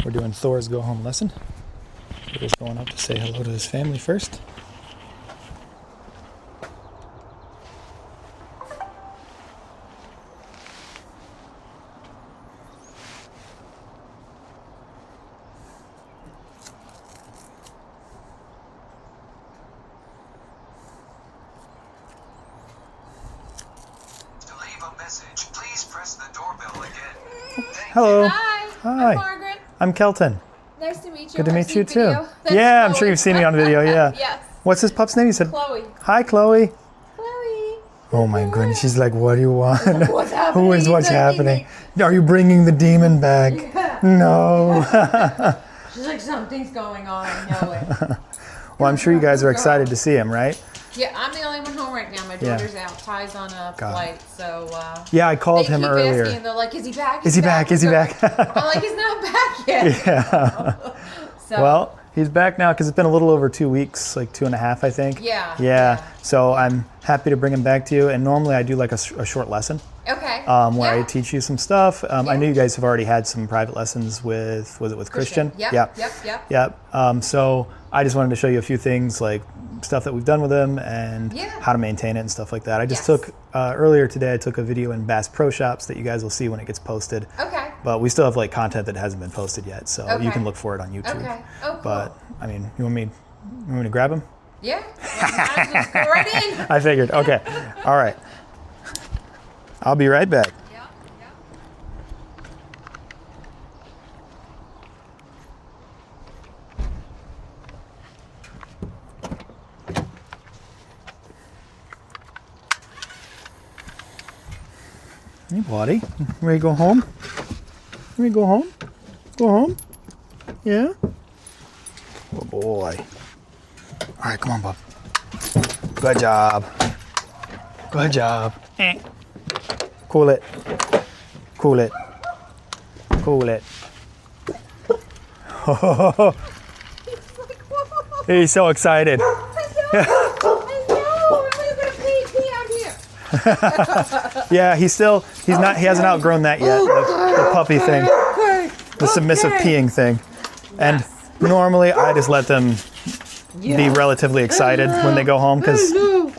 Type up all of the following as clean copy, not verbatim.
We're doing Thor's go home lesson. We're just going up to say hello to his family first. Message. Please press the doorbell again. Hello. Hi. Hi. I'm Margaret. I'm Kelton. Nice to meet you. Good to meet you too. Video. That's Yeah, I'm Chloe. sure you've seen me on video. Yeah. Yes. What's this pup's name? You said. Chloe. Hi, Chloe. Chloe. Oh my goodness. She's like, what do you want? What's happening? Who is what's happening? Are you bringing the demon back? Yeah. No. She's like, something's going on. I know it. Well, I'm sure you guys are excited to see him, right? Yeah, I'm the only one home right now. My daughter's out. Ty's on a flight, so. Yeah, I called they him keep earlier. Asking, they're like, is he back? Is he back? Is he back? I'm like, he's not back yet. Yeah. So, Well, he's back now because it's been a little over 2 weeks, like 2.5, I think. Yeah. So I'm happy to bring him back to you. And normally I do like a short lesson Okay. where I teach you some stuff. I know you guys have already had some private lessons with, was it with Christian? Yep. Yep. So I just wanted to show you a few things, like stuff that we've done with him and how to maintain it and stuff like that. I just took, earlier today, I took a video in Bass Pro Shops that you guys will see when it gets posted. Okay. But we still have like content that hasn't been posted yet, so you can look for it on YouTube. Okay. Oh, cool. But I mean, you want me to grab him? Yeah. Just go right in. I figured. Okay. All right. I'll be right back. Yeah. Hey, buddy. You ready to go home? You ready to go home? Go home? Yeah? Oh, boy. All right, come on, bub. Good job. Good job. Cool it. Cool it. Cool it. He's so excited. Yeah, he hasn't outgrown that yet. The puppy thing. The submissive peeing thing. And normally I just let them be relatively excited when they go home because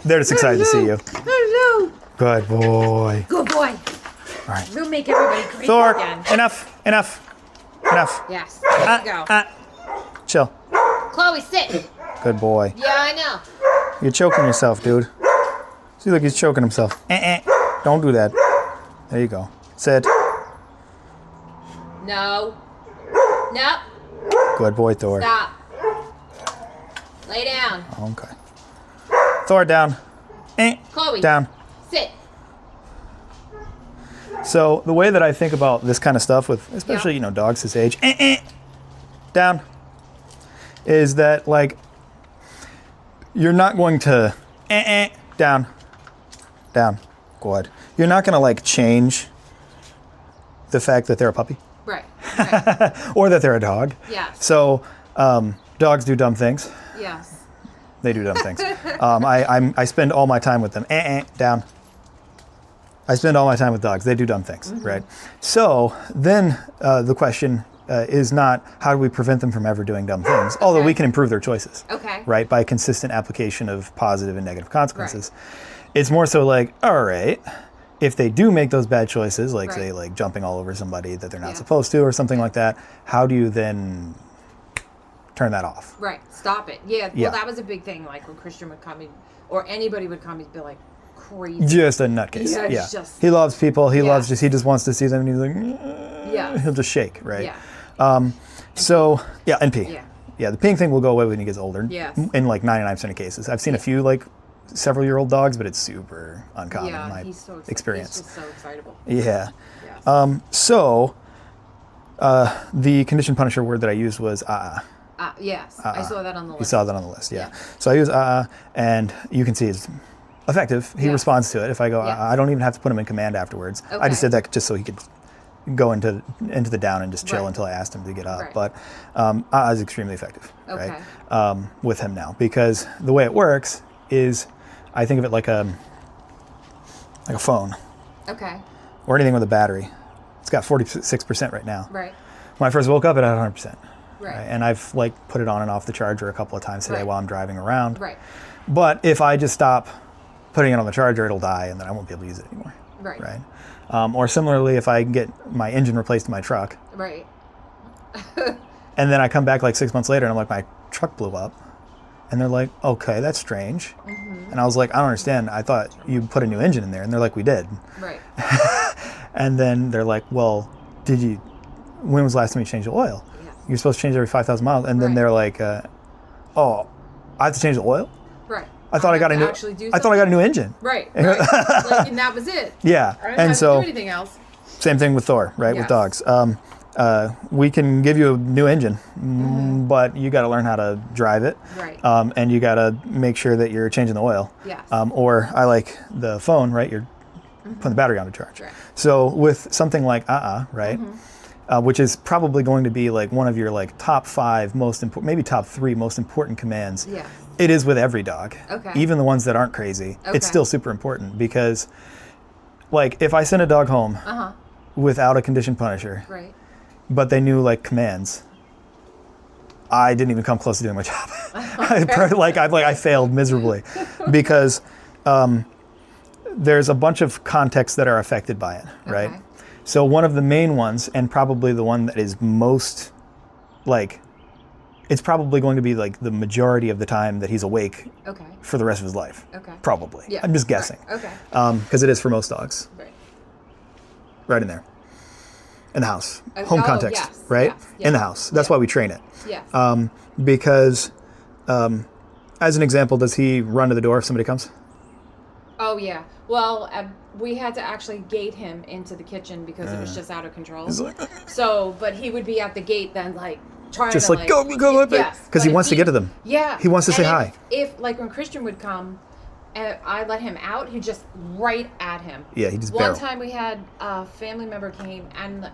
they're just excited to see you. Hello. Good boy. Good boy. All right. We'll make everybody great Thor, again. enough. Yes. There you go. Chill. Chloe, sit. Good boy. Yeah, I know. You're choking yourself, dude. See, look, he's choking himself. Don't do that. There you go. Sit. No. No. Good boy, Thor. Stop. Lay down. Okay. Thor, down. Chloe. Down. Sit. So the way that I think about this kind of stuff with, especially, dogs his age, down, is that, like, you're not going to, down. Good. You're not going to, like, change the fact that they're a puppy. Right. Or that they're a dog. Yes. So dogs do dumb things. Yes. They do dumb things. I spend all my time with them. Down. I spend all my time with dogs. They do dumb things, right? So then the question is not how do we prevent them from ever doing dumb things, although we can improve their choices, right, by consistent application of positive and negative consequences. Right. It's more so like, all right, if they do make those bad choices, like say like jumping all over somebody that they're not supposed to or something like that, how do you then turn that off? Right. Stop it. Yeah. Well, that was a big thing. Like when Christian would come in, or anybody would come, he'd be like crazy. Just a nutcase. Yeah. Just, he loves people. He just wants to see them, and he's like, he'll just shake, right? Yeah. And pee. Yeah. The peeing thing will go away when he gets older. Yes. In like 99% of cases. I've seen a few like several-year-old dogs, but it's super uncommon in my experience. He's just so excitable. Yeah. Yes. The condition punisher word that I used was yes. I saw that on the list. You saw that on the list, yeah. So I use and you can see it's effective. He responds to it. If I go, I don't even have to put him in command afterwards. Okay. I just did that just so he could go into the down and just chill until I asked him to get up. Right. But is extremely effective, right? With him now, because the way it works is, I think of it like a phone. Okay. Or anything with a battery. It's got 46% right now. Right. When I first woke up, it had 100%. Right. And I've like put it on and off the charger a couple of times today Right. while I'm driving around. Right. But if I just stop putting it on the charger, it'll die, and then I won't be able to use it anymore. Right. Right. Or similarly, if I can get my engine replaced in my truck, Right. and then I come back like 6 months later, and I'm like, my truck blew up, and they're like, okay, that's strange. And I was like, I don't understand. I thought you put a new engine in there, and they're like, we did. Right. And then they're like, well, when was the last time you changed the oil? Yeah. You're supposed to change it every 5,000 miles. And then Right. they're like, oh, I have to change the oil? Right. I thought I got a new. I thought I got a new engine. Right. Right. Like, and that was it. Yeah. I didn't And have so to do anything else. same thing with Thor, right? With Yes. dogs. We can give you a new engine, but you got to learn how to drive it. Right. And you got to make sure that you're changing the oil. Yes. Or I like the phone, right? You're putting the battery on to charge. Right. So with something like right? Which is probably going to be like one of your like top 5 most important, maybe top 3 most important commands. Yes. It is with every dog. Okay. Even the ones that aren't crazy. Okay. It's still super important because like if I send a dog home without a conditioned punisher, Right. but they knew like commands, I didn't even come close to doing my job. I failed miserably because there's a bunch of contexts that are affected by it, right? Okay. So one of the main ones, and probably the one that is most like, it's probably going to be like the majority of the time that he's awake Okay. for the rest of his life. Okay. Probably. Yeah. I'm just guessing. Right. Okay. Because it is for most dogs. Right. Right in there. In the house. Oh, Home context, yes, right? yes, In the yes. house. That's Yeah. why we train it. Yes. Because, as an example, does he run to the door if somebody comes? Oh yeah. Well, we had to actually gate him into the kitchen because it was just out of control. He's like, So, but he would be at the gate then, like trying just to like, go, yes, because but he if wants to get to them. Yeah. He wants to and say hi. If like when Christian would come, and I let him out, he'd just right at him. Yeah, he just One barrel. time we had a family member came and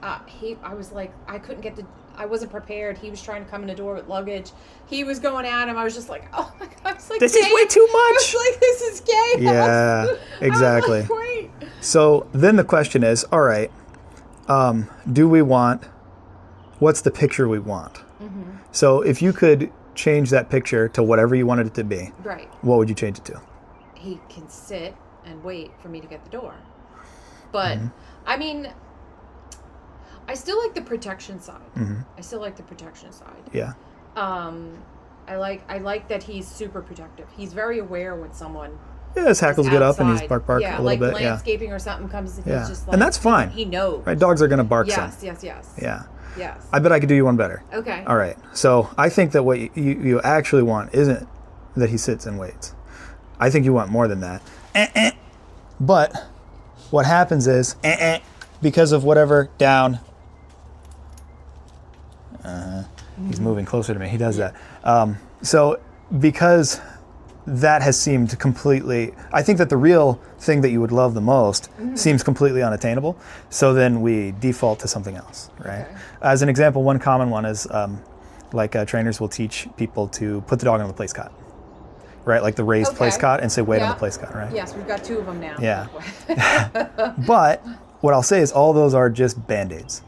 I was like, I wasn't prepared. He was trying to come in the door with luggage. He was going at him. I was just like, oh my God. I was like, This is way too I much. was like, this is gay. Yeah, exactly. I was like, wait. So then the question is, all right, what's the picture we want? So if you could change that picture to whatever you wanted it to be, Right. what would you change it to? He can sit and wait for me to get the door. But, I mean, I still like the protection side. I still like the protection side. Yeah. I like that he's super protective. He's very aware when someone Yeah, his hackles is get up and he's outside. bark a little like bit. Yeah. landscaping or something comes and Yeah. he's just like, And that's fine. He knows. Right, dogs are going to bark Yes, some. yes, yes. Yeah. Yes. I bet I could do you one better. Okay. All right. So I think that what you actually want isn't that he sits and waits. I think you want more than that. But what happens is, because of whatever, down. He's moving closer to me. He does that. So because that has seemed completely, I think that the real thing that you would love the most seems completely unattainable. So then we default to something else, right? Okay. As an example, one common one is trainers will teach people to put the dog on the place cot, right? Like the raised place Okay. cot and say, wait on Yeah. the place cot, right? Yes, we've got 2 of them now. Yeah. But what I'll say is all those are just Band-Aids.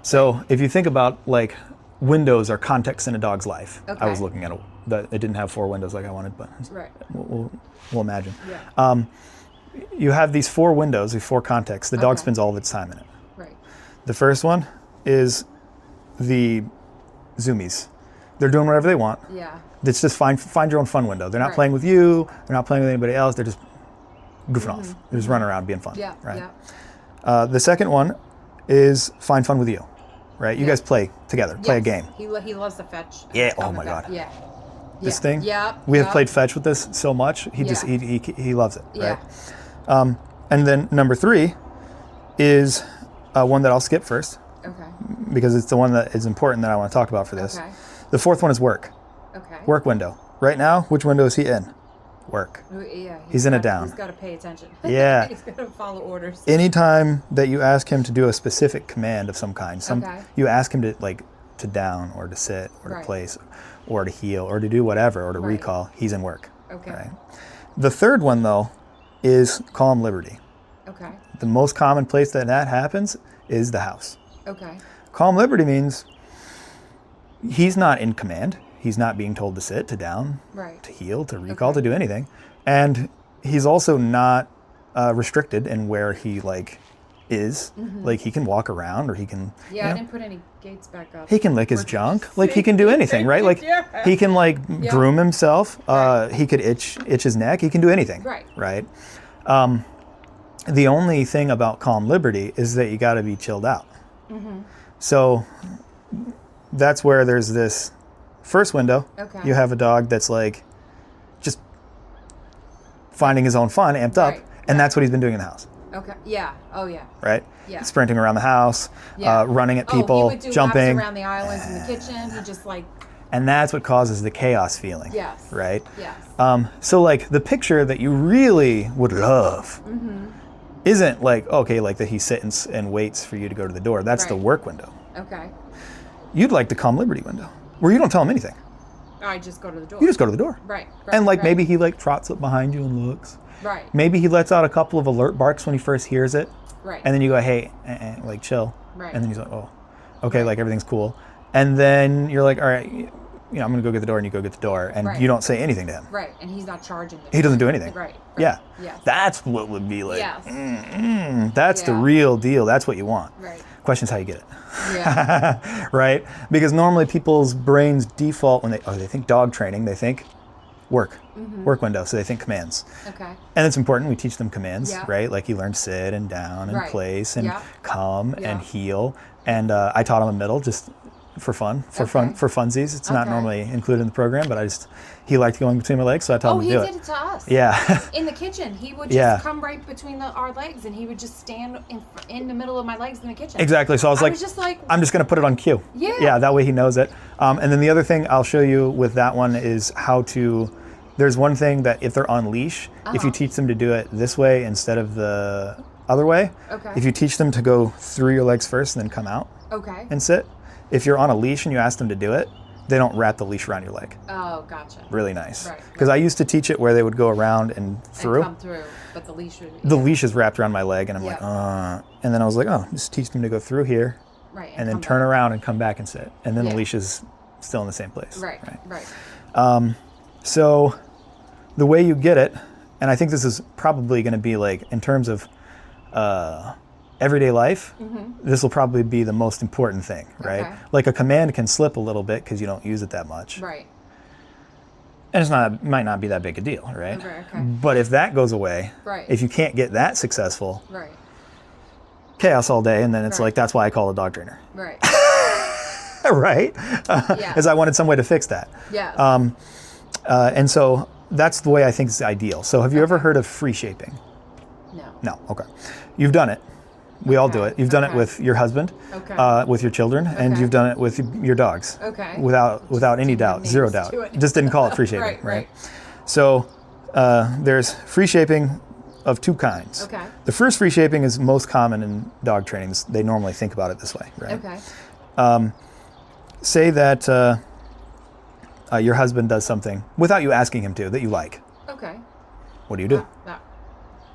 So if you think about like windows or context in a dog's life, I Okay. was looking at it didn't have 4 windows like I wanted, but Right. we'll imagine. Yeah. You have these 4 windows, these 4 contexts. The dog Okay. spends all of its time in it. Right. The first one is the zoomies. They're doing whatever they want. Yeah. It's just find your own fun window. They're not Right. playing with you. They're not playing with anybody else. They're just goofing off. They're just running around being fun. Yeah. Right. Yeah. The second one is find fun with you. Right. You Yeah. guys play together. Play a Yes. game. He loves to fetch. Yeah, oh stuff my like that. God. Yeah. This Yeah. thing. Yeah. We have yeah. played fetch with this so much. He just Yeah. he loves it. Yeah. Right. And then number 3 is one that I'll skip first Okay. because it's the one that is important that I want to talk about for this. Okay. The 4th one is work. Okay. Work window. Right now, which window is he in? Work. Yeah. He's in a got- down. He's got to pay attention. Yeah. He's got to follow orders. Anytime that you ask him to do a specific command of some kind, Okay. you ask him to down or to sit or to Right. place or to heel or to do whatever or to Right. recall, he's in work. Okay. Right? The 3rd one though is calm liberty. Okay. The most common place that happens is the house. Okay. Calm liberty means he's not in command. He's not being told to sit, to down, Right. to heel, to recall, to do anything. And he's also not restricted in where he like is. Like he can walk around, or he can Yeah, I didn't put any gates back up. he can lick his Or junk. just Like he can do anything, right? Like Yeah. he can like Yeah. groom himself. Right. He could itch his neck. He can do anything. Right. Right. The only thing about calm liberty is that you got to be chilled out. So that's where there's this first window. Okay. You have a dog that's like just finding his own fun, amped up, Right, and that's what he's been doing in the house. Okay. Yeah. Oh yeah. Right? Yeah. Sprinting around the house, Yeah. Running at Oh, people, he would do jumping. laps around the islands in the kitchen. He just like And that's what causes the chaos feeling. yes. Right? Yes. So like the picture that you really would love isn't like, okay, like that he sits and waits for you to go to the door. That's the Right. work window. Okay. You'd like the calm liberty window, where you don't tell him anything. I just go to the door. You just go to the door. Right. And like right. maybe he like trots up behind you and looks. Right. Maybe he lets out a couple of alert barks when he first hears it. Right. And then you go, hey, like chill. Right. And then he's like, oh, okay, like everything's cool. And then you're like, all right, I'm going to go get the door, and you go get the door, and Right. you don't say anything to him. Right. And he's not charging. He doesn't do anything. Right. Yeah. Yes. That's what would be like, Yes. that's the Yeah. real deal. That's what you want. Right. Question's how you get it. Yeah. Right? Because normally people's brains default when they think dog training, they think work window. So they think commands. Okay. And it's important we teach them commands, Yeah. right? Like you learn sit and down and Right. place and Yeah. come Yeah. and heel. And I taught him a middle just for fun, for funsies. It's not Okay. normally included in the program, but he liked going between my legs, so I taught Oh, him he to do did it to us. Yeah. In the kitchen, he would just Yeah. come right between our legs, and he would just stand in the middle of my legs in the kitchen. Exactly. So I was I like, was just like, I'm just going to put it on cue. Yeah. Yeah, that way he knows it. And then the other thing I'll show you with that one is how to, there's one thing that if they're on leash, if you teach them to do it this way instead of the other way, Okay. if you teach them to go through your legs first and then come out okay. and sit, if you're on a leash and you ask them to do it, they don't wrap the leash around your leg. Oh, gotcha. Really nice. Right, Because I used to teach it where they would go around and through. And come through, but the leash would. The leash is wrapped around my leg, and I'm like, Yeah. and then I was like, oh, just teach them to go through here, Right. and then come turn back. around and come back and sit, and then Yeah. the leash is still in the same place. Right. Right. So the way you get it, and I think this is probably going to be like in terms of everyday life, this will probably be the most important thing, right? Okay. Like a command can slip a little bit because you don't use it that much, Right. and might not be that big a deal, right? Okay. But if that goes away, Right. if you can't get that successful, Right. chaos all day, and then it's Right. like that's why I call a dog trainer, Right. right? Yeah. As I wanted some way to fix that, Yeah. and so that's the way I think is ideal. So have you ever heard of free shaping? No. No. Okay. You've done it. We all do Okay, it. You've done it okay. with your husband, Okay. with your children, and Okay. you've done it with your dogs. Okay. Without any didn't have doubt, zero names doubt. to it. Just didn't call it free shaping, Right, right. So there's free shaping of two kinds. Okay. The first free shaping is most common in dog trainings. They normally think about it this way, right? Okay. Say that your husband does something without you asking him to that you like. Okay. What do you do?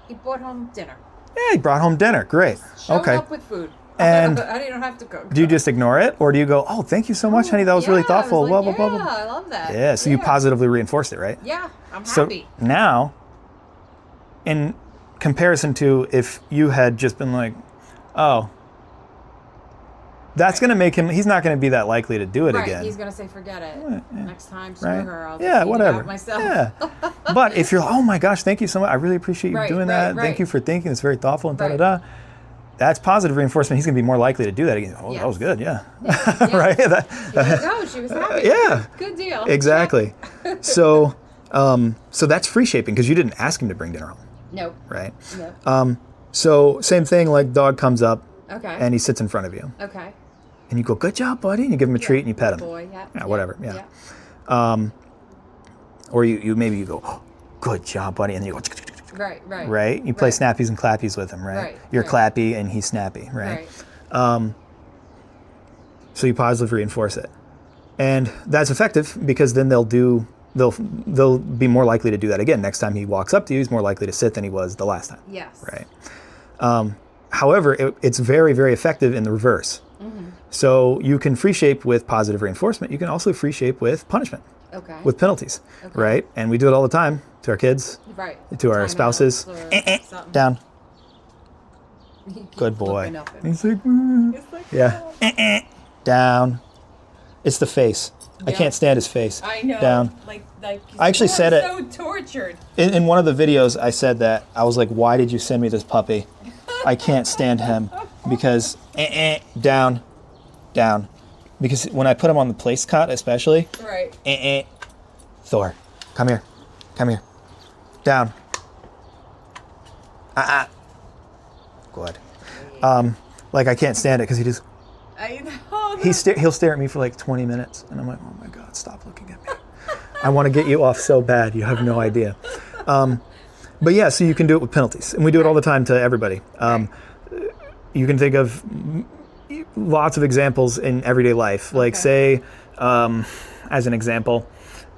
He brought home dinner. Yeah, he brought home dinner. Great. Showed Okay. up with food. And I didn't have to cook. Do you just ignore it, or do you go, "Oh, thank you so much, honey. That was really Yeah, I thoughtful." was Blah like, blah blah yeah, blah. I love that. Yeah. So you positively reinforced it, right? Yeah, I'm So happy. now, in comparison to if you had just been like, "Oh, that's going to make him," he's not going to be that likely to do it Right, again. he's gonna say, "Forget it. Next time, screw Right? her. I'll just Yeah, eat it whatever. out myself." Yeah. But if you're, "Oh my gosh, thank you so much. I really appreciate you Right, doing right, that. right. Thank you for thinking. It's very thoughtful and da Right. da da." That's positive reinforcement. He's going to be more likely to do that again. Oh, that was Yes. good. Yeah. Yeah. Right. You're like, "Oh, she was happy. Yeah. Good deal." Exactly. So, so that's free shaping because you didn't ask him to bring dinner home, Nope. right? Nope. So same thing. Like dog comes up Okay. and he sits in front of you, Okay. and you go, "Good job, buddy," and you give him a treat and you pet him, Boy, yeah. Yeah, whatever, yeah. or you maybe you go, "Oh, good job, buddy," and then you go, Right. Right. right? You play Right. snappies and clappies with him, right? Right, You're right. clappy and he's snappy, right? Right. So you positively reinforce it, and that's effective because then they'll be more likely to do that again. Next time he walks up to you, he's more likely to sit than he was the last time. Yes. Right. However, it's very, very effective in the reverse. So you can free shape with positive reinforcement. You can also free shape with punishment, Okay. with penalties, right? And we do it all the time to our kids, right. to our Timeouts spouses. or something. Down. He keeps Good boy. looking up at He's like, "Mm." It's like, Yeah. Down. It's the face. I Yeah. can't stand his face. I know. Down. Like I actually he's said it. so tortured. In one of the videos, I said that. I was like, why did you send me this puppy? I can't stand him because down. Because when I put him on the place cot, especially, Right. Thor, come here. Down. Good. Like I can't stand it because he just, I know. he'll stare at me for like 20 minutes and I'm like, oh my God, stop looking at me. I want to get you off so bad. You have no idea. But yeah, so you can do it with penalties and we do it all the time to everybody. You can think of lots of examples in everyday life. Like say, as an example,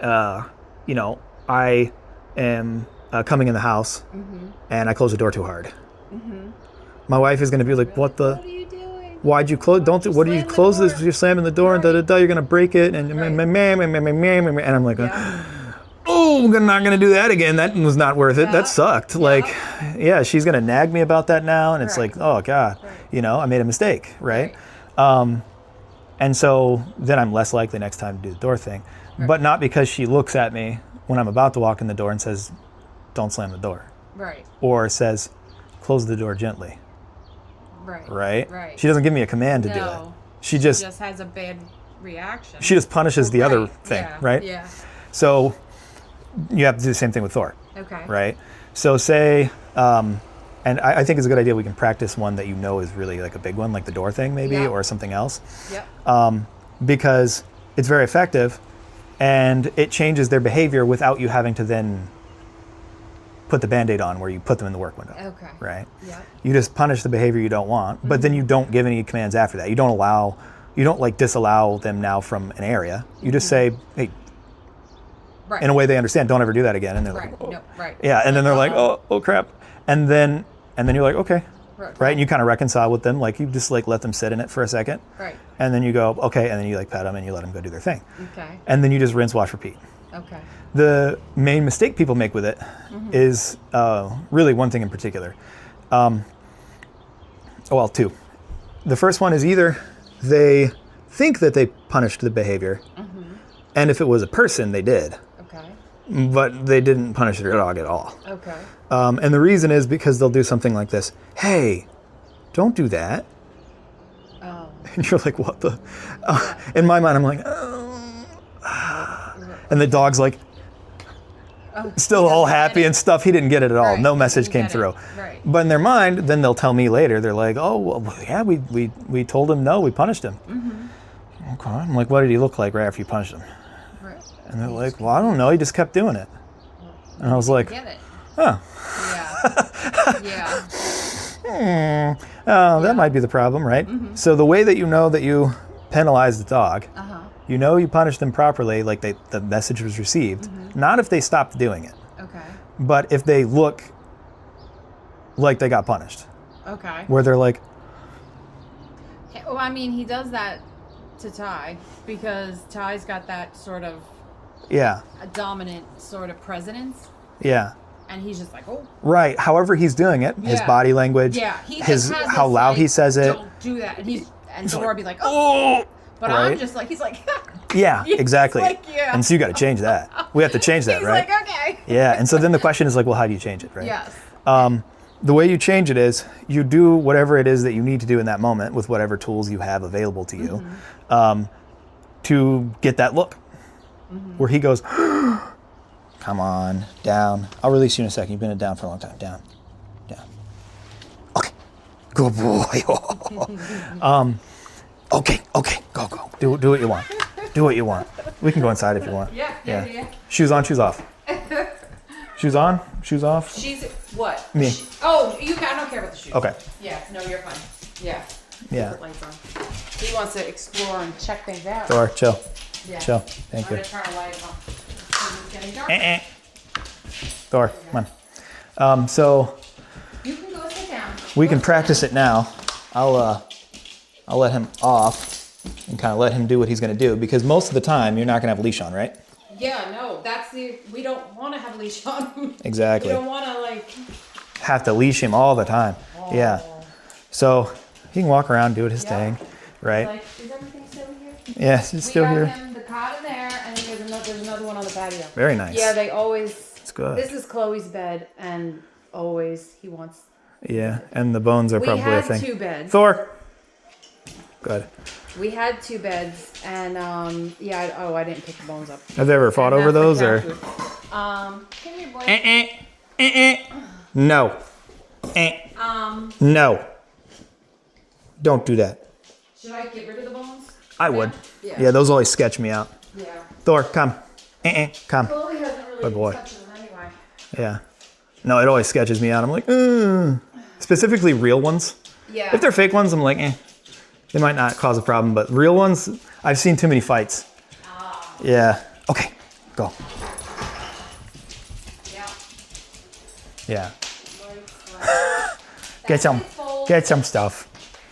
I am coming in the house and I close the door too hard. My wife is going to be like, what are you doing? Why'd you close? What do you close this? You're slamming the door and you're going to break it. And I'm like, oh, I'm not going to do that again. That was not worth it. That sucked. Like, yeah, she's going to nag me about that now. And it's like, oh God, I made a mistake. Right. And so then I'm less likely next time to do the door thing, but not because she looks at me when I'm about to walk in the door and says, don't slam the door. Right. Or says, close the door gently. Right. She doesn't give me a command to do it. She just has a bad reaction. She just punishes the other thing, right? Yeah. So you have to do the same thing with Thor. Okay. Right? So say, and I think it's a good idea we can practice one that is really like a big one, like the door thing maybe, or something else. Yep. Because it's very effective and it changes their behavior without you having to then put the Band-Aid on where you put them in the work window. Okay. Right? Yeah. You just punish the behavior you don't want, but then you don't give any commands after that. You don't like disallow them now from an area. You just say, hey, in a way they understand, don't ever do that again. And they're like, oh. No, right. Yeah, and then they're like, oh crap. And then you're like, okay. Right? And you kind of reconcile with them. Like you just like let them sit in it for a second. Right. And then you go, okay, and then you like pet them and you let them go do their thing. Okay. And then you just rinse, wash, repeat. Okay. The main mistake people make with it is really one thing in particular. Two. The first one is either they think that they punished the behavior, and if it was a person, they did. Okay. But they didn't punish their dog at all. Okay. And the reason is because they'll do something like this. Hey, don't do that. Oh. And you're like, what the? In my mind, I'm like, and the dog's like, still all happy and stuff. He didn't get it at all. Right. No message came through. Right. But in their mind, then they'll tell me later. They're like, oh, well, yeah, we told him no. We punished him. Okay. I'm like, what did he look like right after you punished him? Right. And they're like, well, I don't know. He just kept doing it. And I was like, Get it. huh. Yeah. That might be the problem, right? So the way that you know that you penalize the dog, you punished them properly, like the message was received, not if they stopped doing it, Okay. but if they look like they got punished, Okay. where they're like, Well, I mean, he does that to Ty because Ty's got that sort of yeah, a dominant sort of presence, yeah, and he's just like, oh. right. However he's doing it, his body language, He his just has how this, loud like, he says it. Don't do that, and Thor would be like, oh. But right? I'm just like, he's like, yeah, exactly. like, yeah. And so you got to change that. We have to change that, he's right? like, okay. Yeah, and so then the question is like, well, how do you change it, right? Yes. The way you change it is you do whatever it is that you need to do in that moment with whatever tools you have available to you to get that look where he goes, come on, down. I'll release you in a second. You've been down for a long time. Down. Okay, good boy. Okay, go. Do what you want. Do what you want. We can go inside if you want. Yeah. Shoes on, shoes off. Shoes on, shoes off. She's what? Me. I don't care about the shoes. Okay. Yeah, no, you're fine. Yeah. Yeah. Put lights on. He wants to explore and check things out. Thor, chill. Yeah. Chill. Thank you. I'm gonna turn a light on. It's getting dark. Thor, come on. So You can go sit down. we can practice it now. I'll I'll let him off and kind of let him do what he's going to do, because most of the time you're not going to have a leash on, right? Yeah, no, we don't want to have a leash on him. Exactly. We don't want to like have to leash him all the time. Yeah. So he can walk around, do his thing, right? Like, is everything still here? Yes, it's still here. We got him the cot in there, and then there's another one on the patio. Very nice. Yeah, they always. It's good. This is Chloe's bed, and always he wants. Yeah, and the bones are probably a thing. We had 2 beds. Thor. Good. We had 2 beds, and I didn't pick the bones up. Have they ever fought over those, or? Come here, boy. No. No. Don't do that. Should I get rid of the bones? I would. Yeah. Yeah, those always sketch me out. Yeah. Thor, come. Come. Chloe hasn't really Good boy. touched them anyway. Yeah. No, it always sketches me out. I'm like, specifically real ones. Yeah. If they're fake ones, I'm like, they might not cause a problem, but real ones, I've seen too many fights. Yeah. Okay, go. Yeah. Yeah. That's Get some stuff.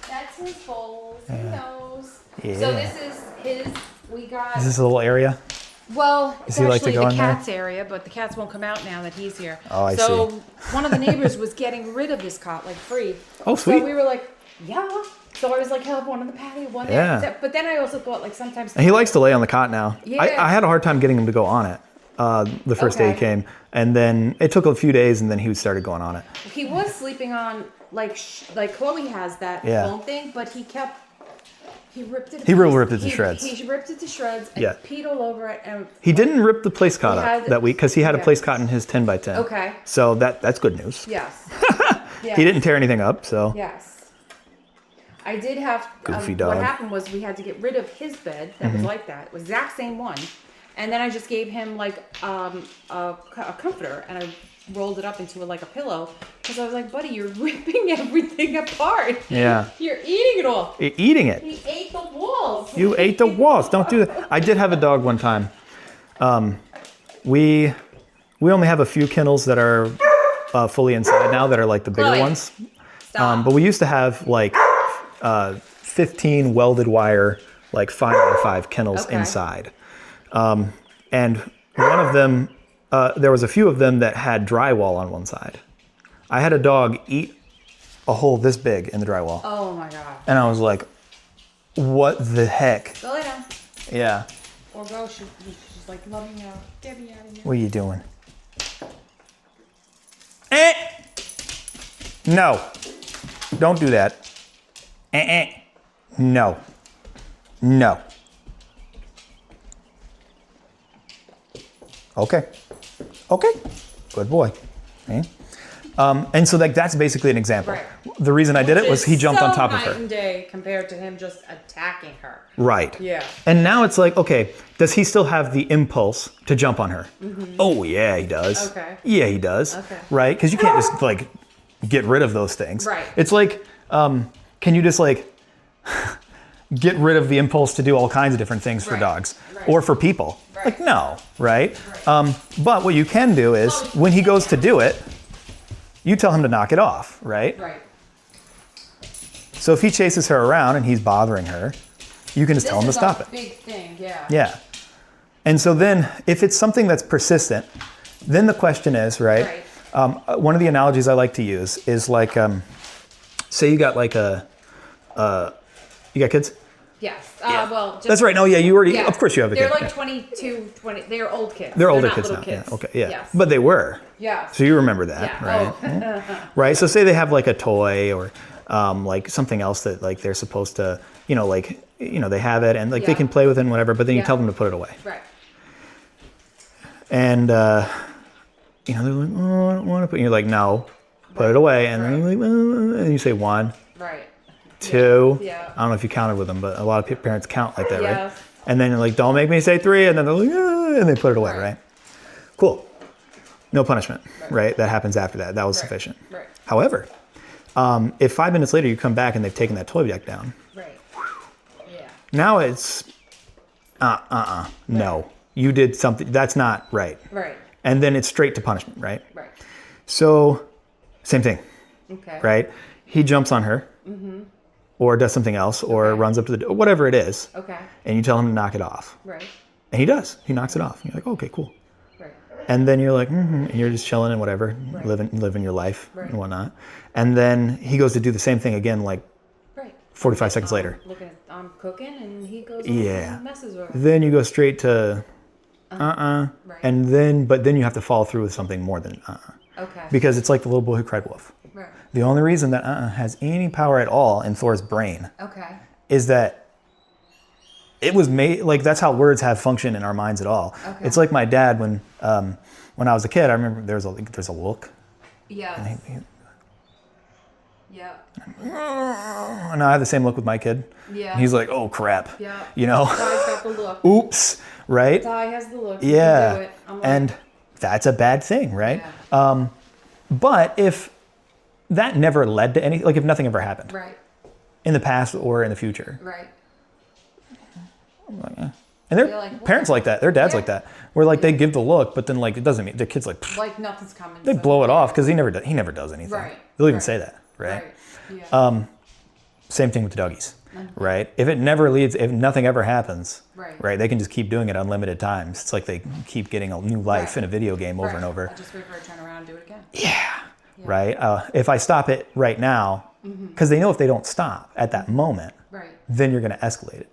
That's his bowls. He knows. Yeah. So this is his. We got. Is this a little area? Well, it's he like to actually go the in there? cat's area, but the cats won't come out now that he's here. Oh, I so see. One of the neighbors was getting rid of this cot, like free. Oh, sweet. So we were like, yeah. So I was like, have one on the patio, one Yeah. there. But then I also thought, like, sometimes. And he likes to lay on the cot now. Yeah. I had a hard time getting him to go on it the first day he came. And then it took a few days, and then he started going on it. He was sleeping on, like Chloe has that foam thing, but he kept. He ripped it. He really ripped it to shreds. He ripped it to shreds and Yeah. peed all over it. And He didn't rip the place cot up that week, because he had a place cot in his 10 by 10. Okay. So that's good news. Yes. Yes. He didn't tear anything up, so. Yes. I did have. Goofy dog. What happened was we had to get rid of his bed that was like that. It was the exact same one. And then I just gave him like a comforter, and I rolled it up into a pillow, because I was like, buddy, you're ripping everything apart. Yeah. You're eating it all. Eating it. He ate the walls. You ate the walls. Don't do that. I did have a dog one time. We only have a few kennels that are fully inside now, that are like the bigger Chloe, ones. Stop. But we used to have like 15 welded wire, like 5x5 kennels inside. And one of them, there was a few of them that had drywall on one side. I had a dog eat a hole this big in the drywall. Oh my god. And I was like, what the heck? Go lay down. Yeah. Or go. She's like loving you. Get me out of here. What are you doing? No. Don't do that. No. No. Okay. Okay. Good boy. Okay. And so that's basically an example. Right. The reason I did it was he jumped on top of night her. and day compared to him just attacking her. Right. Yeah. And now it's like, okay, does he still have the impulse to jump on her? Oh, yeah, he does. Okay. Yeah, he does. Okay. Right? Because you can't just like get rid of those things. Right. It's like, can you just like get rid of the impulse to do all kinds of different things for dogs or for people? Right. Like, no, right? But what you can do is when he goes to do it, you tell him to knock it off, right? Right. So if he chases her around and he's bothering her, you can just tell him to stop it. Big thing, yeah. Yeah. And so then if it's something that's persistent, then the question is, right? One of the analogies I like to use is like, say you got like you got kids? Yes. Well, just, That's right. No, yeah, you already, yeah. of course you have a They're kid. like 22, 20. They're old kids. They're older not kids now. little kids. Yeah. Okay. Yeah. Yes. But they were. Yes. So you remember that, Yeah. right? Oh. Right. So say they have like a toy or like something else that like they're supposed to, they have it and like they can play with it and whatever, but then you tell them to put it away. Right. And they're like, oh, I don't want to put. And you're like, no, put it away. And then you're like, and you say 1, Right. 2. Yeah. I don't know if you counted with them, but a lot of parents count like that, right? Yes. And then you're like, don't make me say 3. And then they're like, and they put it away, right? Cool. No punishment, right? That happens after that. That was sufficient. Right. However, if 5 minutes later you come back and they've taken that toy back down, Right. Yeah. now it's, no. You did something, that's not right. Right. And then it's straight to punishment, right? Right. So, same thing, Okay. right? He jumps on her. or does something else, or Okay. runs up to the door, whatever it is, Okay. and you tell him to knock it off. Right. And he does. He knocks it off. And you're like, okay, cool. Right. And then you're like, and you're just chilling and whatever, Right. living your life Right. and whatnot. And then he goes to do the same thing again, like Right. 45 seconds later. Looking at, I'm cooking, and he goes Yeah. and messes with her. Then you go straight to Right. and then you have to follow through with something more than Okay. because it's like the little boy who cried wolf. Right. The only reason that has any power at all in Thor's brain Okay. is that it was made, like, that's how words have function in our minds at all. Okay. It's like my dad when I was a kid. I remember there's a look. Yeah. Yeah. And I have the same look with my kid. Yeah. And he's like, oh crap. Yeah. You know. Ty's got the look. Oops. Right. Ty has the look. He can Yeah. do it. I'm like, And that's a bad thing, right? Yeah. But if that never led to anything, like if nothing ever happened Right. in the past or in the future, Right. and their You're like, what? parents like that, their dads Yeah. like that, where like they give the look, but then like it doesn't mean the kid's like pfft, Like nothing's coming. they so- blow it off because he never does anything. Right. They'll even Right. say that, right? Yeah. Same thing with the doggies, right? If it never leads, if nothing ever happens, Right. they can just keep doing it unlimited times. It's like they keep getting a new life Right. in a video game over Right. and over. I just wait for her to turn around and do it again. Yeah. Right. If I stop it right now, because they know if they don't stop at that moment, Right. then you're going to escalate it.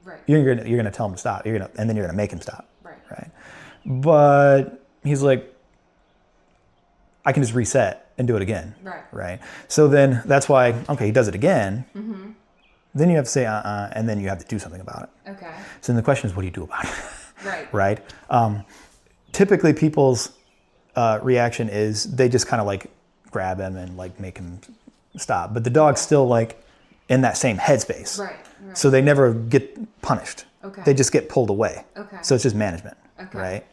Right. You're gonna tell him to stop. And then you're gonna make him stop. Right. Right. But he's like, I can just reset and do it again. Right. Right. So then that's why, okay, he does it again. Then you have to say, and then you have to do something about it. Okay. So then the question is, what do you do about it? Right. Right. Typically people's reaction is they just kind of like grab him and like make him stop. But the dog's still like in that same headspace. Right. Right. So they never get punished. Okay. They just get pulled away. Okay. So it's just management, Okay.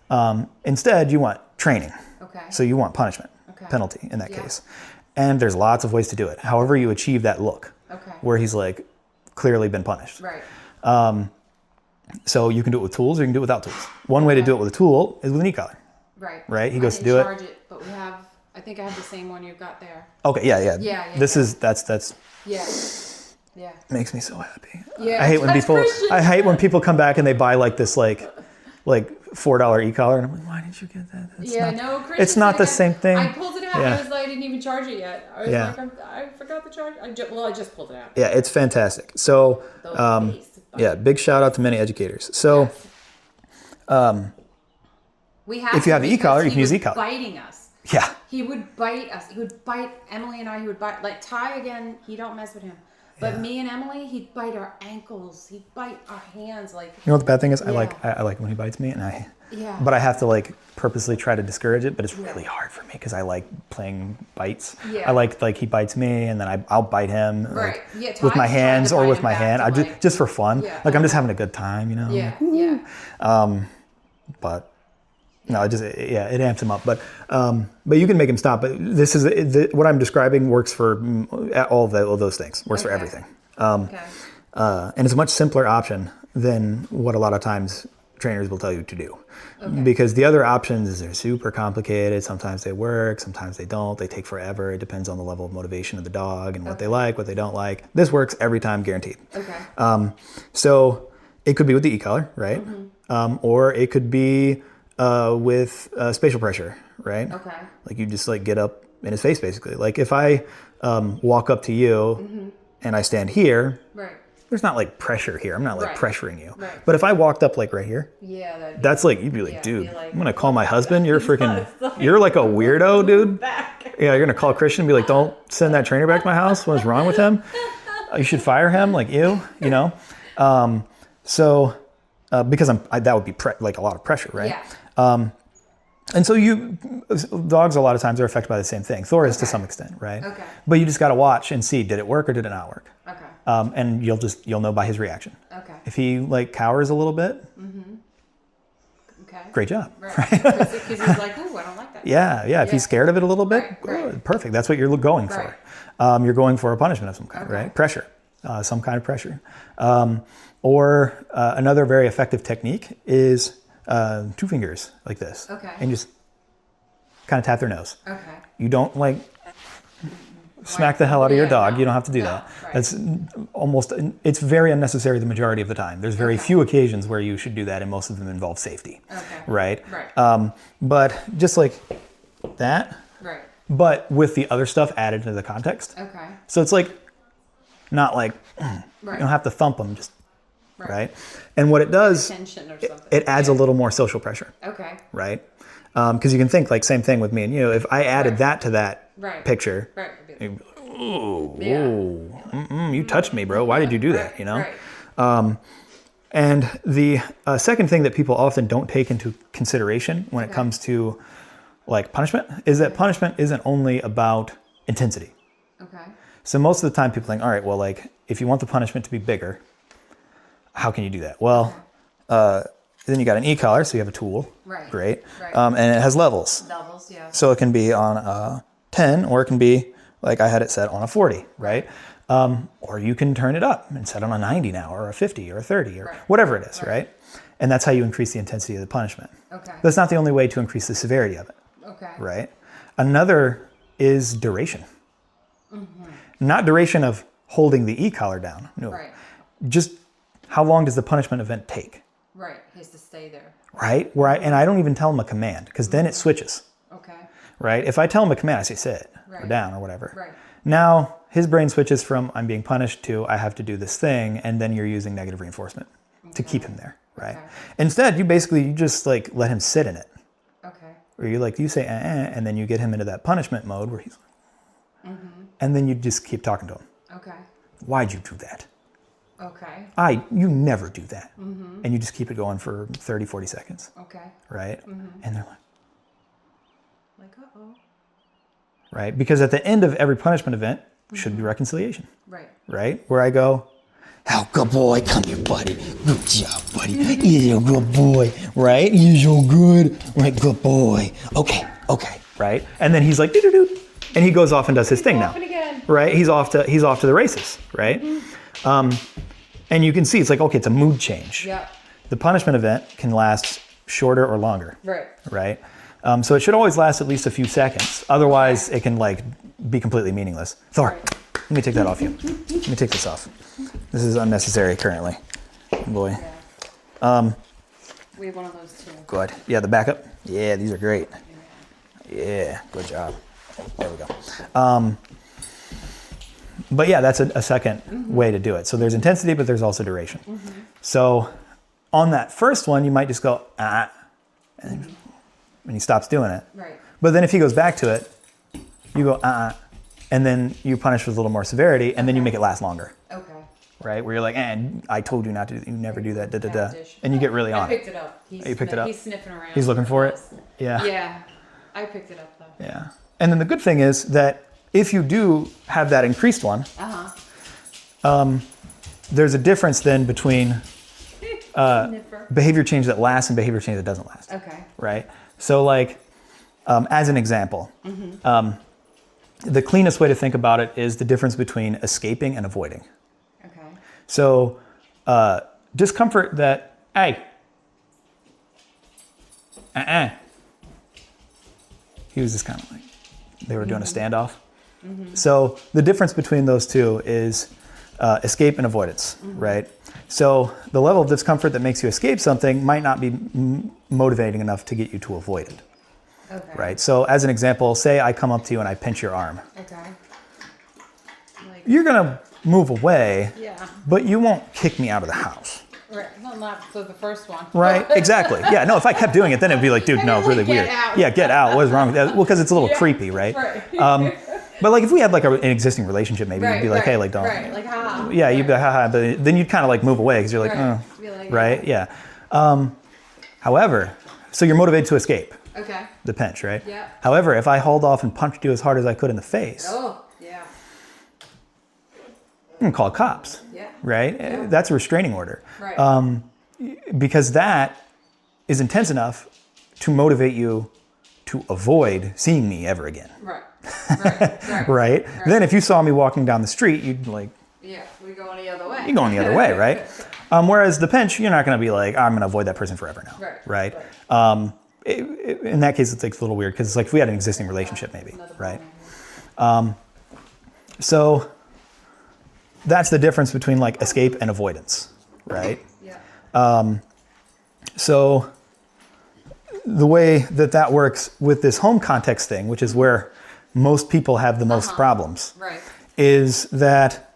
right? Instead, you want training. Okay. So you want punishment, Okay. penalty in that Yeah. case. And there's lots of ways to do it. However you achieve that look Okay. where he's like clearly been punished. Right. So you can do it with tools or you can do it without tools. One way to do it with a tool is with an e-collar. Right. Right, he I goes to didn't do it. charge it, but we have. I think I have the same one you've got there. Okay, yeah. Yeah, This yeah. is that's Yeah. Yeah. makes me so happy. Yeah, I hate when that's people Christian. I hate when people come back and they buy like this like $4 e-collar and I'm like, why did you get that? That's Yeah, not- no, Chris. it's not the same thing. I pulled it out. Yeah. I was like, I didn't even charge it yet. I was Yeah. like, I forgot the charge. I just pulled it out. Yeah, it's fantastic. So Those beasts. yeah, big shout out to many educators. So We have if you have the because e-collar, you he can use was e-collar. biting us. yeah. He would bite us. He would bite Emily and I. He would bite like Ty again. He don't mess with him. But me and Emily, he'd bite our ankles. He'd bite our hands. Like You know what the bad thing is? Yeah. I like when he bites me, and Yeah. but I have to like purposely try to discourage it. But it's really hard for me because I like playing bites. Yeah. I like he bites me, and then I'll bite him Right. like, Yeah, with my Ty's trying hands to or bite with him my back hand. to, I like- just for fun. Yeah. Like I'm just having a good time, you know. yeah, Like, woo. yeah. But no, it amps him up. But you can make him stop. But this is what I'm describing works for all of those things. Works for Okay. everything. Okay. And it's a much simpler option than what a lot of times trainers will tell you to do. Okay. Because the other options are super complicated. Sometimes they work, sometimes they don't. They take forever. It depends on the level of motivation of the dog and what they like, what they don't like. This works every time, guaranteed. Okay. So it could be with the e-collar, right? Or it could be with spatial pressure, right? Okay. Like you just like get up in his face, basically. Like if I walk up to you and I stand here, Right. there's not like pressure here. I'm not like Right. pressuring you. Right. But if I walked up like right here, Yeah. that's like, you'd be like, Yeah, dude, be like- I'm going to call my husband. You're freaking, It's like- you're like a weirdo, dude. Back. Yeah, you're going to call Christian and be like, don't send that trainer back to my house. What is wrong with him? You should fire him, like you know? Because that would be like a lot of pressure, right? Yeah. And so dogs a lot of times are affected by the same thing. Thor is to Okay. some extent, right? Okay. But you just got to watch and see, did it work or did it not work? Okay. And you'll know by his reaction. Okay. If he like cowers a little bit, Okay. great job. Right. Because he's like, ooh, I don't like that. Yeah. If Yeah. he's scared of it a little bit, Right, good, right. perfect. That's what you're going for. You're going for a punishment of some kind, Okay. right? Pressure, some kind of pressure. Or another very effective technique is 2 fingers like this. Okay. And just kind of tap their nose. Okay. You don't like smack the hell out of your dog. No, You don't have to do no, that. right. That's it's very unnecessary the majority of the time. There's very few occasions where you should do that, and most of them involve safety. Okay. Right? Right. But just like that, Right. but with the other stuff added to the context. Okay. So it's like, not like, you Right. don't have to thump them, just, right? And what it does, Tension or something. it adds a little more social pressure, Okay. right? Because you can think like same thing with me and you. If I added Right. that to that Right. picture, Right. you'd be like, oh, Yeah. whoa, you touched me, bro. Why did you do that? Right, You know? Right. And the second thing that people often don't take into consideration when it Okay. comes to like punishment is that punishment isn't only about intensity. Okay. So most of the time people think, all right, well, like if you want the punishment to be bigger, how can you do that? Well, then you got an e-collar, so you have a tool. Right. Great. Right. And it has levels. Doubles, yeah. So it can be on a 10 or it can be like I had it set on a 40, right? Or you can turn it up and set it on a 90 now or a 50 or a 30 or Right. whatever it is, Right. right? And that's how you increase the intensity of the punishment. Okay. That's not the only way to increase the severity of it, Okay. right? Another is duration. Not duration of holding the e-collar down. No. Right. Just how long does the punishment event take, Right. He has to stay there. right? And I don't even tell him a command because then it switches, Okay. right? If I tell him a command, I say sit or Right. down or whatever. Right. Now his brain switches from I'm being punished to I have to do this thing, and then you're using negative reinforcement to keep him there, right? Okay. Instead, you just like let him sit in it, Okay. or you say and then you get him into that punishment mode where he's, and then you just keep talking to him. Okay. Why'd you do that? Okay. You never do that. And you just keep it going for 30, 40 seconds, Okay. right? And they're like, Like, uh-oh. right? Because at the end of every punishment event should be reconciliation, Right. right? Where I go, oh, good boy, come here, buddy. Good job, buddy. You're a good boy, right? You're so good. Right, good boy. Okay, right? And then he's like, doo-doo-doo. And he goes off and does his thing now, Off and again. right? He's off to the races, right? And you can see it's like, okay, it's a mood change. Yep. The punishment event can last shorter or longer, Right. right? So it should always last at least a few seconds. Otherwise, it can like be completely meaningless. Thor, Right. let me take that off you. Let me take this off. This is unnecessary currently. Boy. Yeah. We have one of those too. Good. Yeah, the backup. Yeah, these are great. Yeah, good job. There we go. But yeah, that's a second way to do it. So there's intensity, but there's also duration. So on that first one, you might just go, and he stops doing it. Right. But then if he goes back to it, you go, and then you punish with a little more severity, and then you make it last longer, Okay. right? Where you're like, I told you not to, you never do that, Bad dish. and you get really I on it. picked it up. You picked it up? He's sniffing around. He's looking for it? Yeah. Yeah. I picked it up though. Yeah. And then the good thing is that if you do have that increased one, there's a difference then between Sniffer. behavior change that lasts and behavior change that doesn't last, Okay. right? So like, as an example, the cleanest way to think about it is the difference between escaping and avoiding. Okay. So discomfort that, hey, he was just kind of like, they were doing a standoff. So the difference between those two is escape and avoidance, right? So the level of discomfort that makes you escape something might not be motivating enough to get you to avoid it, Okay. right? So as an example, say I come up to you and I pinch your arm. Okay. Like, You're gonna move away, yeah. but you won't kick me out of the house. Right. Well, not for the first one. Right, exactly. Yeah, no, if I kept doing it, then it'd be like, dude, no, Like, really get weird. out. Yeah, get out. What is wrong with that? Well, because it's a little Yeah. creepy, right? Right. But like if we had like an existing relationship, maybe you'd be like, hey, like don't. Right. Like, ha. Yeah, you'd be like, haha, but then you'd kind of like move away because you're like, Right. oh, Be like, right, yeah. However, so you're motivated to escape Okay. the pinch, right? Yeah. However, if I hauled off and punched you as hard as I could in the face, Oh. Yeah. I'm gonna call cops, Yeah. right? Yeah. That's a restraining order. Right. Because that is intense enough to motivate you to avoid seeing me ever again. Right. Right. Right? Then if you saw me walking down the street, you'd like, Yeah. We going the other way. you're going the other way, right? Whereas the pinch, you're not going to be like, I'm going to avoid that person forever now. Right. Right? In that case, it's like a little weird because it's like if we had an existing relationship maybe, Another right? problem. So that's the difference between like escape and avoidance, right? Yeah. So the way that works with this home context thing, which is where most people have the most problems, Right. is that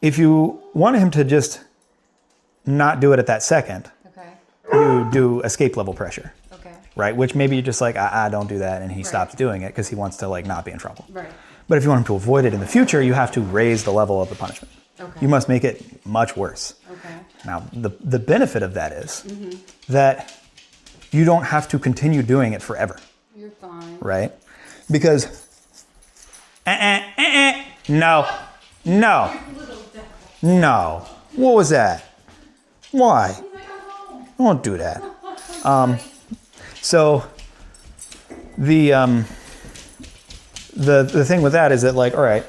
if you want him to just not do it at that second, Okay. you do escape level pressure, Okay. right? Which maybe you're just like, don't do that, and he Right. stops doing it because he wants to like not be in trouble. Right. But if you want him to avoid it in the future, you have to raise the level of the punishment. Okay. You must make it much worse. Okay. Now, the benefit of that is that you don't have to continue doing it forever, You're fine. right? Because, no, no. What was that? Why? Don't do that. So the thing with that is that like, all right,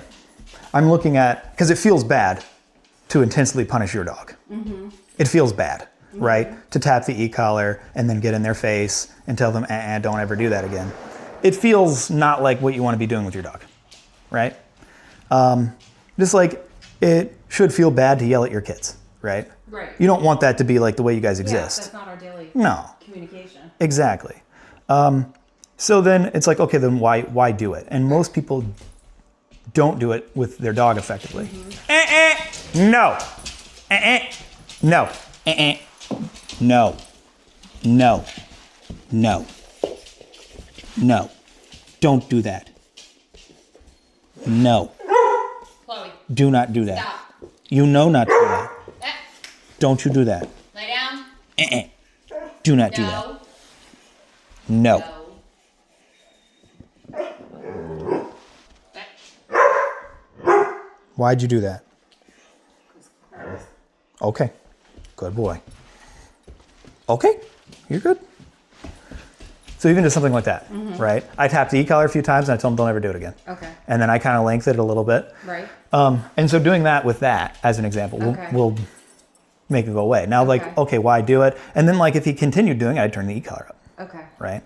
I'm looking at, because it feels bad to intensely punish your dog. It feels bad, right? To tap the e-collar and then get in their face and tell them, don't ever do that again. It feels not like what you want to be doing with your dog, right? Just like it should feel bad to yell at your kids, right? Right. You don't want that to be like the way you guys Yeah, exist. that's not our daily No, communication. exactly. So then it's like, okay, then why do it? And most people don't do it with their dog effectively. No. No. No. No. No. No. Don't do that. No. Chloe, Do not do that. stop. You know not to do that. Eh, Don't you do that. lay down. Do not do that. No. No. No. Eh, Why'd you do that? Okay. Good boy. Okay. You're good. So even just something like that, right? I tapped the e-collar a few times and I told him don't ever do it again. Okay. And then I kind of lengthened it a little bit. Right. And so doing that with that as an example Okay. will make it go away. Now, like, okay, why do it? And then like if he continued doing it, I'd turn the e-collar up, Okay. right?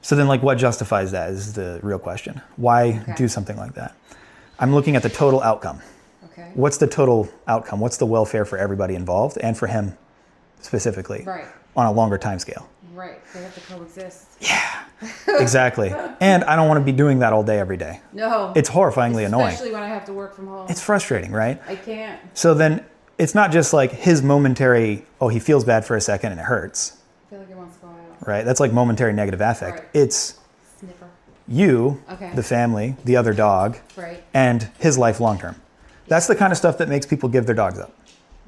So then like what justifies that is the real question. Why Okay. do something like that? I'm looking at the total outcome. Okay. What's the total outcome? What's the welfare for everybody involved and for him specifically Right. on a longer time scale? Right. They have to coexist. Yeah, exactly. And I don't want to be doing that all day, every day. No. It's horrifyingly annoying. Especially when I have to work from home. It's frustrating, right? I can't. So then it's not just like his momentary, he feels bad for a second and it hurts, I feel like he wants to go out. right? That's like momentary negative affect. Right. It's Sniffer. you, Okay. the family, the other dog, Right. and his life long term. That's the kind of stuff that makes people give their dogs up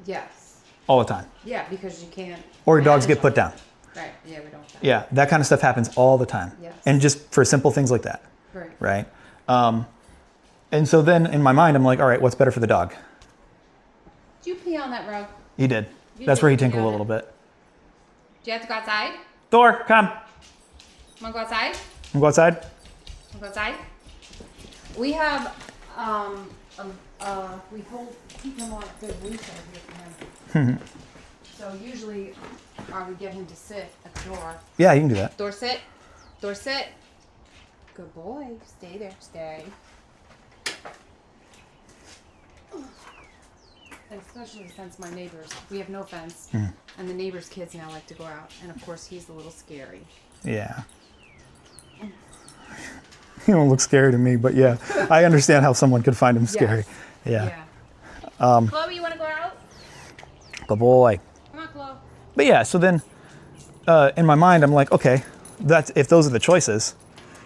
Yes. all the time. Yeah, because you can't. Or dogs manage get put them. down. Right. Yeah, we don't. Yeah, that kind of stuff happens all the time. Yes. And just for simple things like that, Right. right? And so then in my mind, I'm like, all right, what's better for the dog? Did you pee on that rug? He did. You That's did where he pee tinkled a on little it. bit. Do you have to go outside? Thor, come. Want to go outside? Wanna go outside? Want to go outside? We have, keep him on a good leash over here for him. So usually, I would get him to sit at the door. Yeah, you can do that. Door sit. Door sit. Good boy. Stay there. Stay. And especially since my neighbors, we have no fence, and the neighbors' kids now like to go out, and of course he's a little scary. Yeah. He don't look scary to me, but yeah, I understand how someone could find him scary. Yeah. Chloe, you want to go out? Good boy. Come on, Chloe. But yeah, so then in my mind, I'm like, okay, that's if those are the choices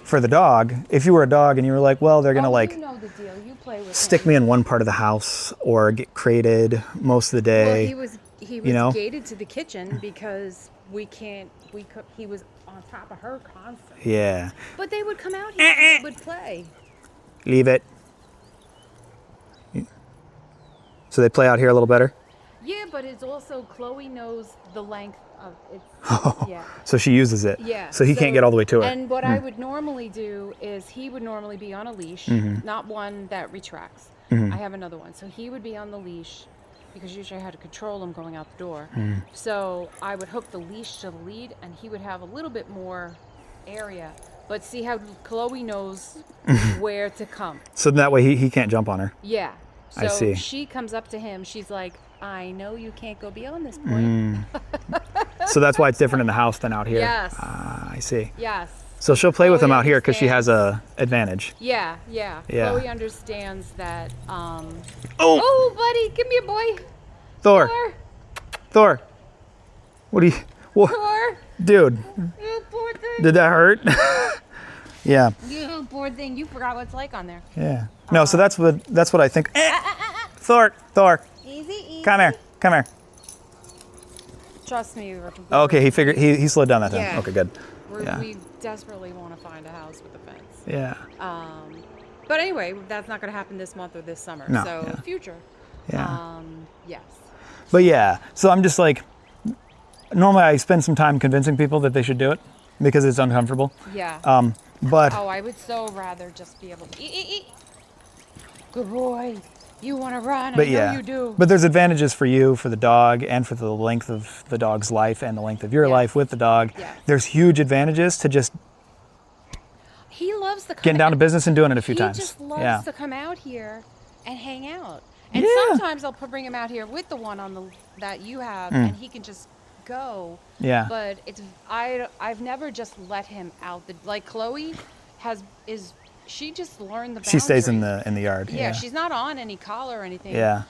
for the dog. If you were a dog and you were like, well, they're gonna like you know the deal. You play with stick him. me in one part of the house or get crated most of the Well, day. he was you know? gated to the kitchen because he was on top of her constantly. Yeah. But they would come out here and they would play. Leave it. So they play out here a little better? Yeah, but it's also Chloe knows the length of it. Yeah. So she uses it. Yeah. So he can't get all the way to her. And what I would normally do is he would normally be on a leash, Mm-hmm. not one that retracts. I have another one. So he would be on the leash because usually I had to control him going out the door. So I would hook the leash to the lead and he would have a little bit more area But see how Chloe knows where to come. So that way he can't jump on her. Yeah. So I see. she comes up to him. She's like, I know you can't go beyond this point. So that's why it's different in the house than out here. Yes. Ah, I see. Yes. So she'll play with him Chloe out here because she has understands. a advantage. Yeah. Yeah. Chloe understands that. Oh, Oh, buddy, give me a boy. Thor, Thor. What do you? What, Thor. dude? You poor thing. Did that hurt? Yeah. You poor thing. You forgot what it's like on there. Yeah. No. So that's what I think. Thor, Easy. come here. Trust me. Okay, he slowed down that time. Yeah. Okay, good. Yeah. We desperately want to find a house with a fence. Yeah. But anyway, that's not going to happen this month or this summer. No, So yeah. future. Yeah. Yes. But yeah, so I'm just like, normally I spend some time convincing people that they should do it because it's uncomfortable. Yeah. But Oh, I would so rather just be able to eat. Good boy. You want to run? but I yeah, know you do. but there's advantages for you, for the dog, and for the length of the dog's life and the length of your Yes. life with the dog. Yes. There's huge advantages to just He loves to come getting down to out- business and doing it a few he times. just loves Yeah. to come out here and hang out. And Yeah. sometimes I'll bring him out here with the one on the that you have, and he can just go. Yeah. But I've never just let him out. Like Chloe she just learned the boundary. She stays in the yard. Yeah, she's not on any collar or anything. Yeah.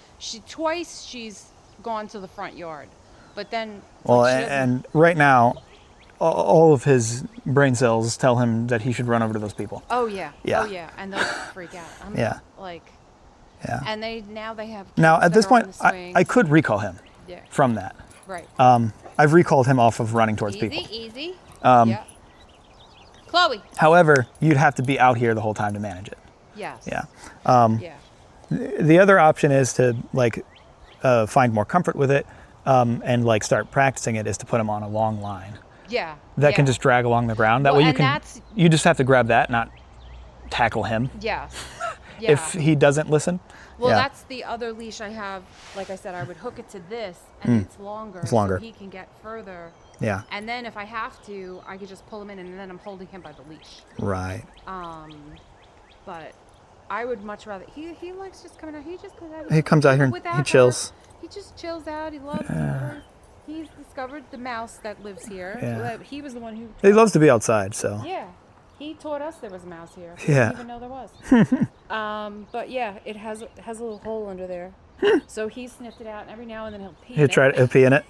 Twice she's gone to the front yard, but then Well, like, she doesn't- and right now, all of his brain cells tell him that he should run over to those people. oh yeah, Yeah. oh yeah, and they'll freak out. I'm Yeah. like, Yeah. and they have Now kids at that this are on point, the swings. I could recall him Yeah, from that. right. I've recalled him off of running towards Easy, people. easy. Yeah. Chloe. However, you'd have to be out here the whole time to manage it. Yes. Yeah. Yeah. The other option is to like find more comfort with it and like start practicing it is to put him on a long line Yeah. that can yeah. just drag along the ground. That Well, way and that's- you just have to grab that, not tackle him Yeah. Yeah. if he doesn't listen. Well, yeah. that's the other leash I have. Like I said, I would hook it to this, and it's longer. It's longer. So he can get further. Yeah. And then if I have to, I could just pull him in, and then I'm holding him by the leash. Right. But I would much rather. He likes just coming out. He just comes out. He comes out here and without he her. chills. He just chills out. He loves her. He's discovered the mouse that lives here. Yeah. He was the one who. He loves to be outside, so. Yeah. He taught us there was a mouse here. Yeah. Didn't even know there was. But yeah, it has a little hole under there. So he sniffed it out, and every now and then he'll pee. He'll in try it. to pee in it.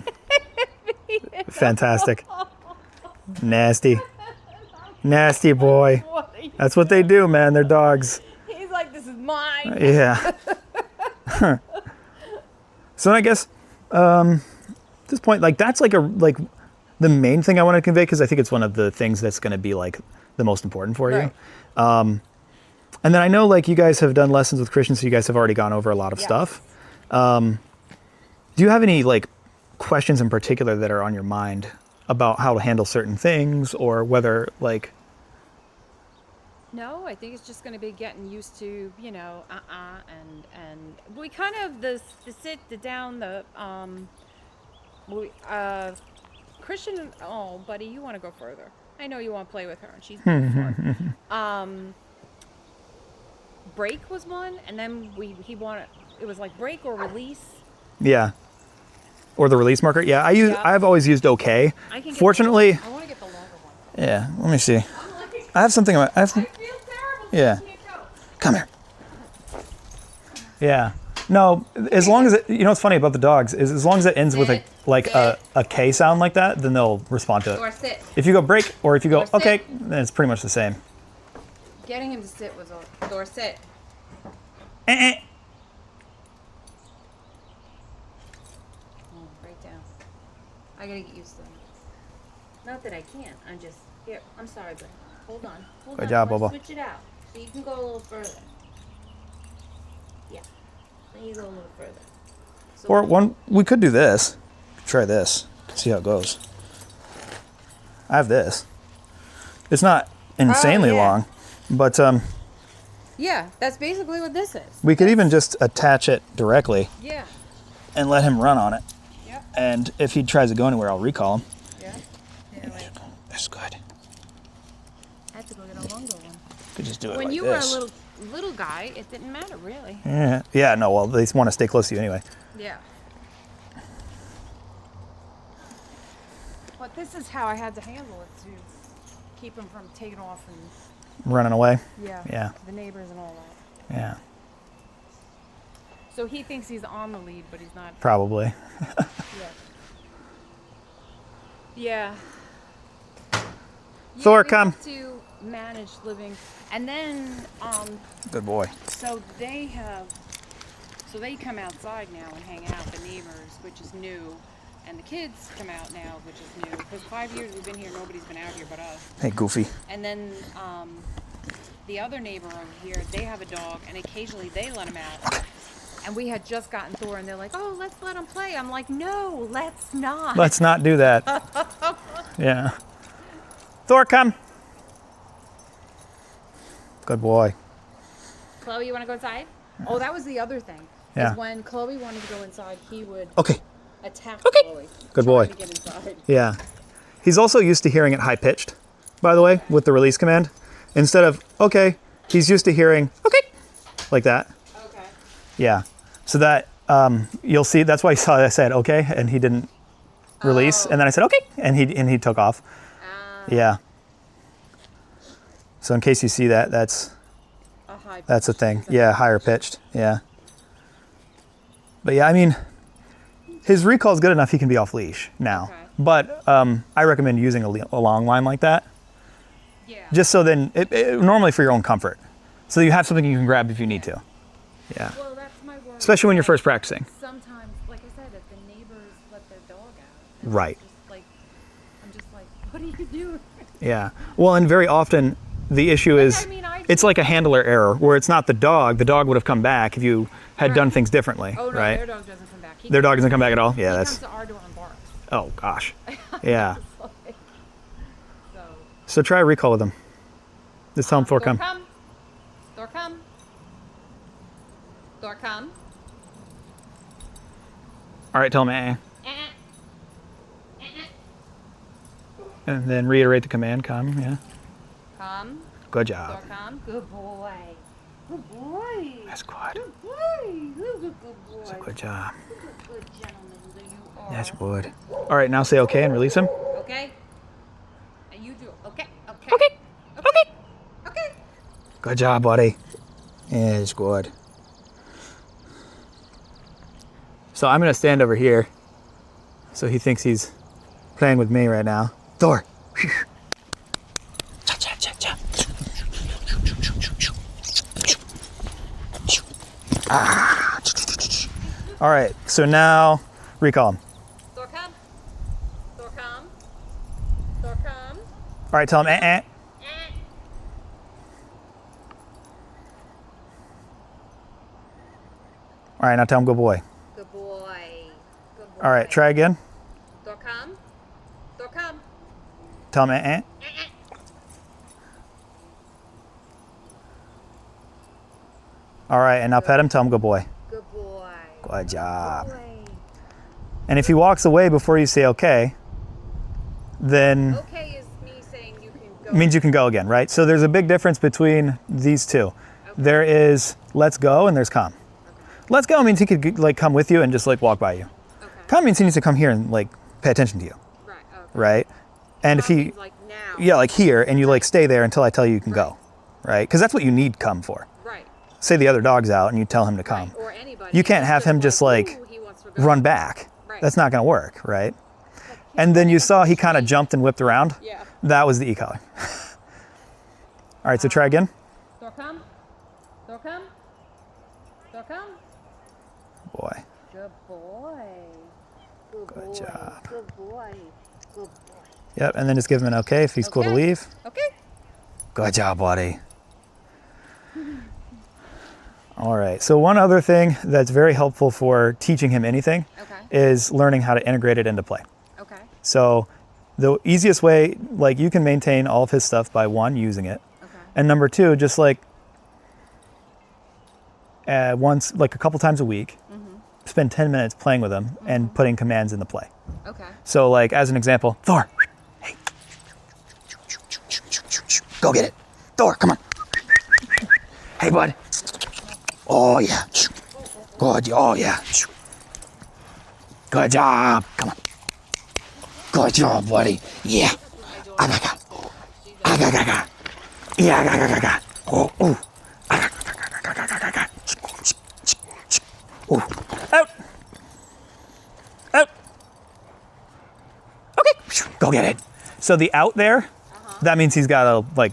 Fantastic. Nasty. Nasty boy. That's what they do, man. They're dogs. He's like, this is mine. Yeah. So I guess at this point, like that's like the main thing I want to convey because I think it's one of the things that's going to be like the most important for you. Right. And then I know like you guys have done lessons with Christian, so you guys have already gone over a lot of Yes. stuff. Do you have any like questions in particular that are on your mind about how to handle certain things or whether like No, I think it's just going to be getting used to, and we kind of the sit, the down, Christian. Oh, buddy, you want to go further? I know you want to play with her, and she's going for break was one, and then he wanted it was like break or release. yeah, or the release marker? Yeah, Yeah. I've always used OK. I can get Fortunately, I want to get the longer one. yeah. Let me see. I have something. I feel terrible. Yeah. I can't go. Come here. Yeah. No, as long as it, what's funny about the dogs is as long as it ends with Sit. a K sound like that, then they'll respond to Or it. sit. If you go break or if you go Or sit. okay, then it's pretty much the same. Getting him to sit was a or sit. Eh. Right down. I gotta get used to him. Not that I can't. I'm just here. I'm sorry, but hold on. Hold Good on. job, Let's Bubba. switch it out so you can go a little further. Yeah. Then you go a little further. So Or we could do this. Try this. See how it goes. I have this. It's not insanely Oh, yeah. long, but yeah, that's basically what this is. we could even just attach it directly Yeah. and let him run on it. Yep. And if he tries to go anywhere, I'll recall him. Yeah. Yeah. Wait. That's good. I have to go just do it When like you this. were a little guy, it didn't matter really. Yeah. Yeah. No. Well, they want to stay close to you anyway. Yeah. But this is how I had to handle it to keep him from taking off and Running away. yeah, the neighbors and all that. Yeah. So he thinks he's on the lead, but he's not. Probably. Yeah. Thor, we come. have to manage living, and then Good boy. so they come outside now and hang out, the neighbors, which is new, and the kids come out now, which is new. Because 5 years we've been here, nobody's been out here but us. Hey, Goofy. And then the other neighbor over here, they have a dog, and occasionally they let him out. And we had just gotten Thor, and they're like, "Oh, let's let him play." I'm like, "No, let's not." Let's not do that. Yeah. Thor, come. Good boy. Chloe, you want to go inside? Oh, that was the other thing. Yeah. Is when Chloe wanted to go inside, he would Okay. attack Okay. Chloe. Good trying boy. To get inside. Yeah. He's also used to hearing it high pitched, by the way, with the release command. Instead of okay, he's used to hearing okay, like that. Okay. Yeah. So that you'll see. That's why you saw I said okay, and he didn't release, and then I said okay, and he took off. Yeah. So in case you see that, that's a thing. Yeah, higher pitched. Yeah. But yeah, I mean, his recall is good enough. He can be off leash now. Okay. But I recommend using a long line like that, Yeah. just so then normally for your own comfort, so you have something you can grab if you need to. Yeah. Well, that's my worry. Especially when you're first practicing. Sometimes, like I said, if the neighbors let their dog out. And Right. I'm just like, what are you doing? Yeah. Well, and very often the issue is it's like a handler error where it's not the dog. The dog would have come back if you had done things differently, Oh no, right? their dog doesn't come back. Their dog doesn't come back at all. Yeah, He that's. comes to our door and barks. Oh gosh. Yeah. Like, so. So try a recall with him. Just tell him Thor come. Come. Thor come. Thor come. All right, tell him and then reiterate the command. Come. Yeah. Come. Good Thor job. come. Good boy. Good boy. That's good. Good boy. Good boy. That's a good job. Good gentleman that you are. That's good. All right, now say okay and release him. Okay. And you do. Okay. Okay. Okay. Okay. Okay. Good job, buddy. Yeah, it's good. So I'm gonna stand over here. So he thinks he's playing with me right now. Thor. Ah. All right, so now recall him. Thor come. Thor come. Thor come. All right, tell him All right, now tell him good boy. Good boy. Good boy. All right, try again. Thor come. Thor come. Tell him All right, and now pet him, tell him good boy. Good boy. Good job. Good boy. And if he walks away before you say okay, then Okay is me saying you can go. means you can go again, right? So there's a big difference between these two. There is let's go and there's come. Let's go means he could like come with you and just like walk by you. Okay. Come means he needs to come here and like pay attention to you, Right. Okay. right? And if Come he, means like now. yeah, like here, and you like stay there until I tell you you can go, right? Because that's what you need come for. Right. Say the other dog's out and you tell him to come. Right. Or anybody. You can't It's have him just like "Ooh, he wants to go." run back. Right. That's not going to work, right? And then you saw he kind of jumped and whipped around. Yeah. That was the e-collar. All right, so try again. Thor come. Thor come. Thor come. Boy, Good boy. Good Good boy. job. Good boy. Good boy. yep, and then just give him an okay if he's cool to Okay. leave. Okay. Good job, buddy. All right, so one other thing that's very helpful for teaching him anything Okay. is learning how to integrate it into play. Okay. So the easiest way, like you can maintain all of his stuff by one, using it. Okay. And number two, just like once, like a couple times a week, spend 10 minutes playing with him and putting commands in the play. Okay. So like as an example, Thor, hey, go get it. Thor, come on. Hey, bud. Oh, yeah. Good. Oh, yeah. Good job. Come on. Good job, buddy. Yeah. Aga. Aga. Yeah. Aga. Oh. Aga. Oh. Out. Out. Okay. Go get it. So the out there, that means he's got to like,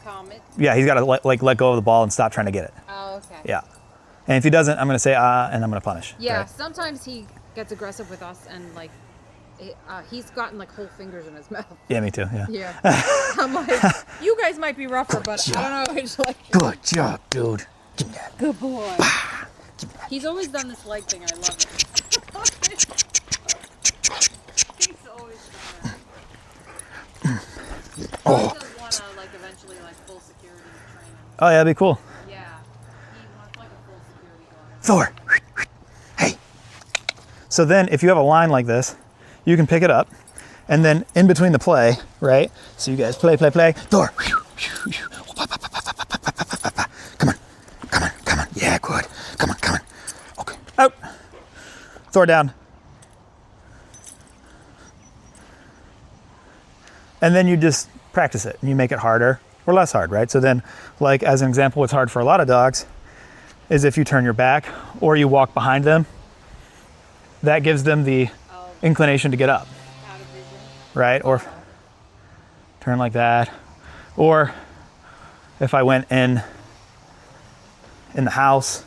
Calm it. yeah, he's got to let go of the ball and stop trying to get it. Oh, okay. Yeah. And if he doesn't, I'm going to say, and I'm going to punish. Yeah, right? sometimes he gets aggressive with us and like, he's gotten like whole fingers in his mouth. Yeah, me too. Yeah. Yeah. I'm like, you guys might be rougher, but I don't know. It's like, Good job, dude. Give me that. good boy. He's always done this leg thing. I love it. He's always done that. Oh. He does want to like eventually like full security training. Oh, yeah, that'd be cool. Yeah. He wants like a full security guard. Thor. Hey. So then if you have a line like this, you can pick it up and then in between the play, right? So you guys play. Thor. Come on. Yeah, good. Come on. Okay. Out. Thor down. And then you just practice it and you make it harder or less hard, right? So then, like as an example, what's hard for a lot of dogs is if you turn your back or you walk behind them, that gives them the inclination to get up, Out of vision. right? Or turn like that. Or if I went in the house,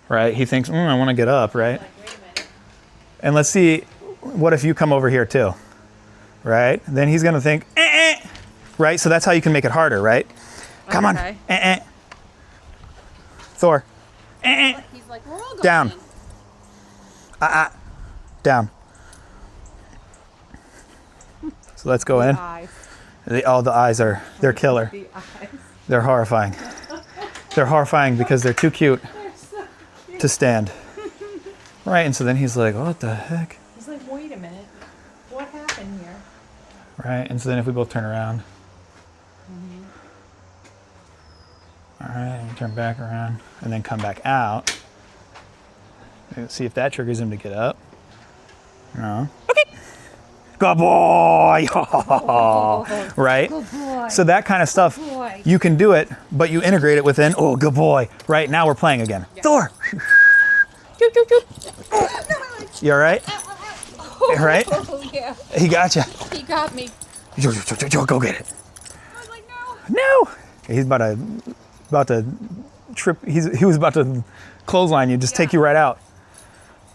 right? He thinks, I want to get up, right? Like, wait a minute. And let's see, what if you come over here too, right? Then he's gonna think, right? So that's how you can make it harder, right? Come on, Okay. Thor, He's like, we're all going down, in. down. So let's go in. Eyes. The eyes they're killer. The eyes. They're horrifying. They're horrifying because they're too cute to stand. Right, and so then he's like, what the heck? He's like, wait a minute. What happened here? Right, and so then if we both turn around. All right, and turn back around and then come back out. And see if that triggers him to get up. No. Okay. Good boy. Right? Good boy. So that kind of stuff, boy. you can do it, but you integrate it within, oh, good boy. Right, now we're playing again. Thor. You all right? Right? Oh, yeah. He got you. He got me. Go get it. I was like, no. No. He's about to trip. He was about to clothesline you, just take you right out.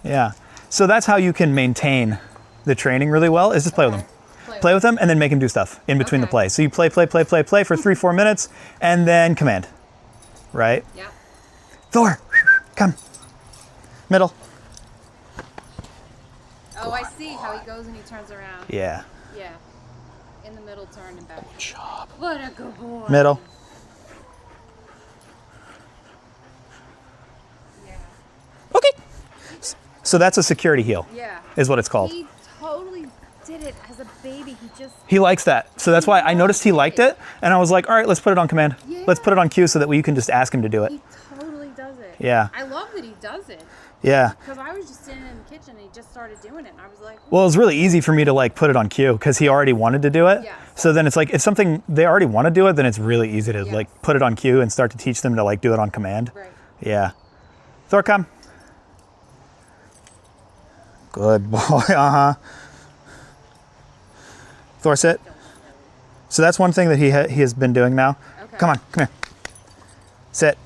Yeah. So that's how you can maintain the training really well, is just play with them. Play with them and then make him do stuff in between the Okay. play. So you play for 3-4 minutes and then command. Right? Yeah. Thor, come. Middle. Oh, I see how he goes and he turns around. Yeah. Yeah. In the middle, turn and back. Good job. What a good boy. Middle. Yeah. Okay. So that's a security heel, Yeah. is what it's called. He totally did it as a baby. He likes that. So that's why I noticed he liked it. And I was like, all right, let's put it on command. Let's put it on cue so that you can just ask him to do it. He totally does it. Yeah. I love that he does it. Yeah. Because I was just sitting in the kitchen and he just started doing it. And I was like, Well, it was really easy for me to like put it on cue because he already wanted to do it. Yes. So then it's like, if something they already want to do it, then it's really easy to like put it on cue and start to teach them to like do it on command. right. Yeah. Thor, come. Good boy. Thor, sit. So that's one thing that he has been doing now. Okay. Come here. Sit.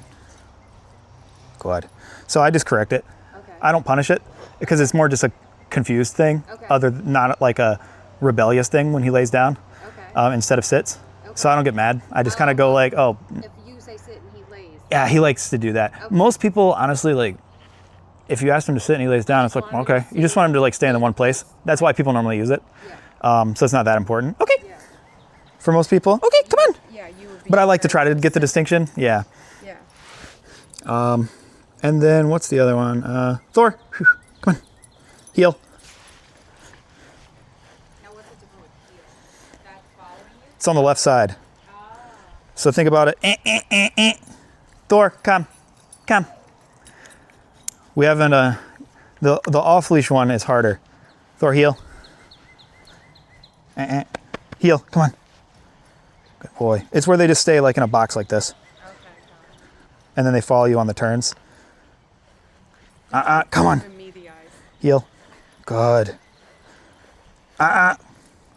Good. So I just correct it. Okay. I don't punish it because it's more just a confused thing, Okay. not like a rebellious thing when he lays down Okay. instead of sits. Okay. So I don't get mad. I just kind of go like, oh, If you say sit and he lays. yeah, he likes to do that. Okay. Most people, honestly, like, if you ask him to sit and he lays down, it's like, want him to okay. You just want him to like stay in the one place. That's why people normally use it. Yeah. So it's not that important. Okay. Yeah. For most people, okay, come on. Yeah, you would be. But I like to try to very get the distinction. Yeah. Yeah. And then what's the other one? Thor, come on. Heel. Now what's the difference with heel? That's following you? It's on the left side. So think about it. Thor, come. We haven't, the off-leash one is harder. Thor, heel. Heel, come on. Good boy. It's where they just stay like in a box like this. Okay. And then they follow you on the turns. Come on. Giving me the eyes. Heel. Good.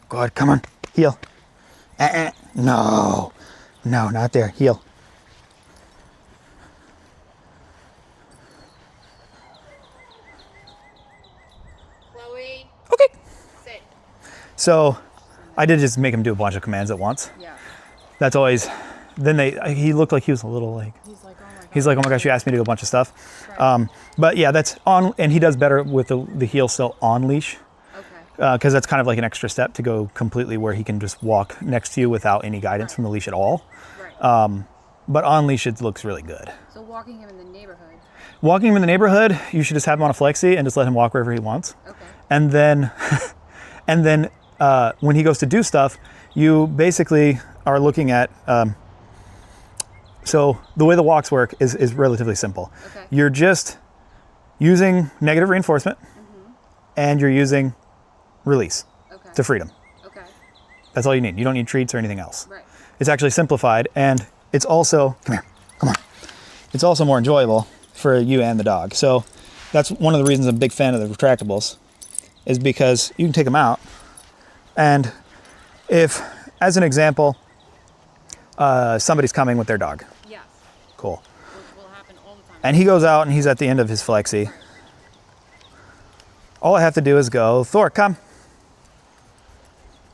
Good, come on. Heel. No. No, not there. Heel. Chloe. Okay. Sit. So I did just make him do a bunch of commands at once. Yeah. That's always, then he looked like he was a little like, He's like, oh my god. oh my gosh, you asked me to do a bunch of stuff. Right. But yeah, that's on, and he does better with the heel still on leash. Okay. Because that's kind of like an extra step to go completely where he can just walk next to you without any guidance from the leash at all. Right. But on leash, it looks really good. So walking him in the neighborhood. Walking him in the neighborhood, you should just have him on a flexi and just let him walk wherever he wants. Okay. And then, when he goes to do stuff, you basically are looking at. So the way the walks work is relatively simple. Okay. You're just using negative reinforcement, and you're using release Okay. to freedom. Okay. That's all you need. You don't need treats or anything else. Right. It's actually simplified, and it's also, come here, come on. It's also more enjoyable for you and the dog. So that's one of the reasons I'm a big fan of the retractables, is because you can take them out, and if, as an example, somebody's coming with their dog, Yes. cool, Which will happen all the time. and he goes out and he's at the end of his flexi, all I have to do is go, Thor, come.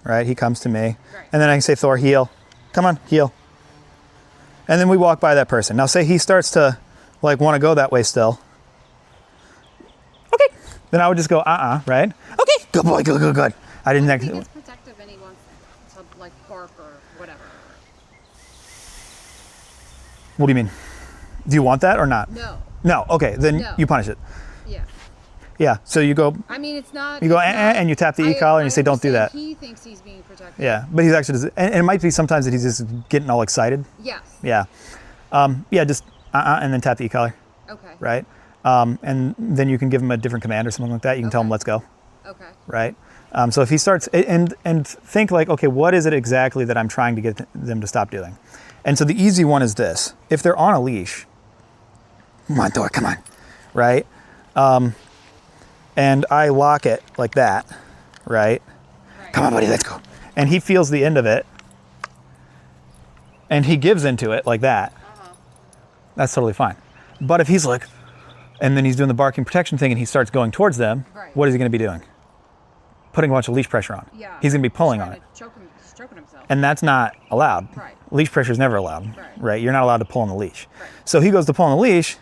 Right, he comes to me, Right. and then I can say, Thor, heel. Come on, heel. And then we walk by that person. Now say he starts to like want to go that way still. Okay. Then I would just go, right? Okay, good boy, good. I didn't I think actually, it's protective and he wants to like bark or whatever. what do you mean? Do you want that or not? No. No, okay, then No. you punish it. Yeah. Yeah, so you go, I mean, it's not. you go, it's not- and you tap the e-collar and you say, don't do that. understand He thinks he's being protected. Yeah, but he's actually, and it might be sometimes that he's just getting all excited. Yes. Yeah. Yeah, just, and then tap the e-collar, Okay. right? And then you can give him a different command or something like that. You can tell him, Okay. let's go. Okay. Right? So if he starts, and think like, okay, what is it exactly that I'm trying to get them to stop doing? And so the easy one is this. If they're on a leash, come on, Thor, come on, right? And I lock it like that, right? Right. Come on, buddy, let's go. And he feels the end of it, and he gives into it like that. That's totally fine. But if he's like, and then he's doing the barking protection thing and he starts going towards them, Right. what is he going to be doing? Putting a bunch of leash pressure on. Yeah. He's going to be pulling on Trying it. to choking himself. And that's not allowed. Right. Leash pressure is never allowed. Right. You're not allowed to pull on the leash. Right. So he goes to pull on the leash,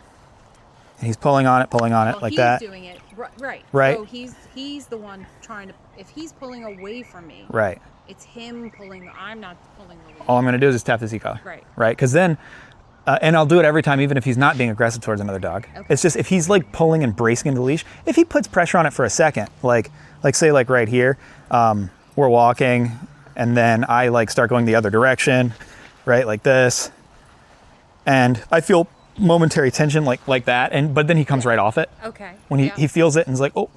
and he's pulling on it Well, like he's that. doing it. Right. Right. So he's the one trying to. If he's pulling away from me, Right. it's him pulling. I'm not pulling the lead. All I'm going to do is just tap this e-collar. Right. Right. Because then, and I'll do it every time, even if he's not being aggressive towards another dog. Okay. It's just if he's like pulling and bracing into the leash, if he puts pressure on it for a second, like say like right here, we're walking, and then I like start going the other direction, right, like this, and I feel momentary tension like that, but then he comes right off it Okay. when yeah. he feels it and is like, oh,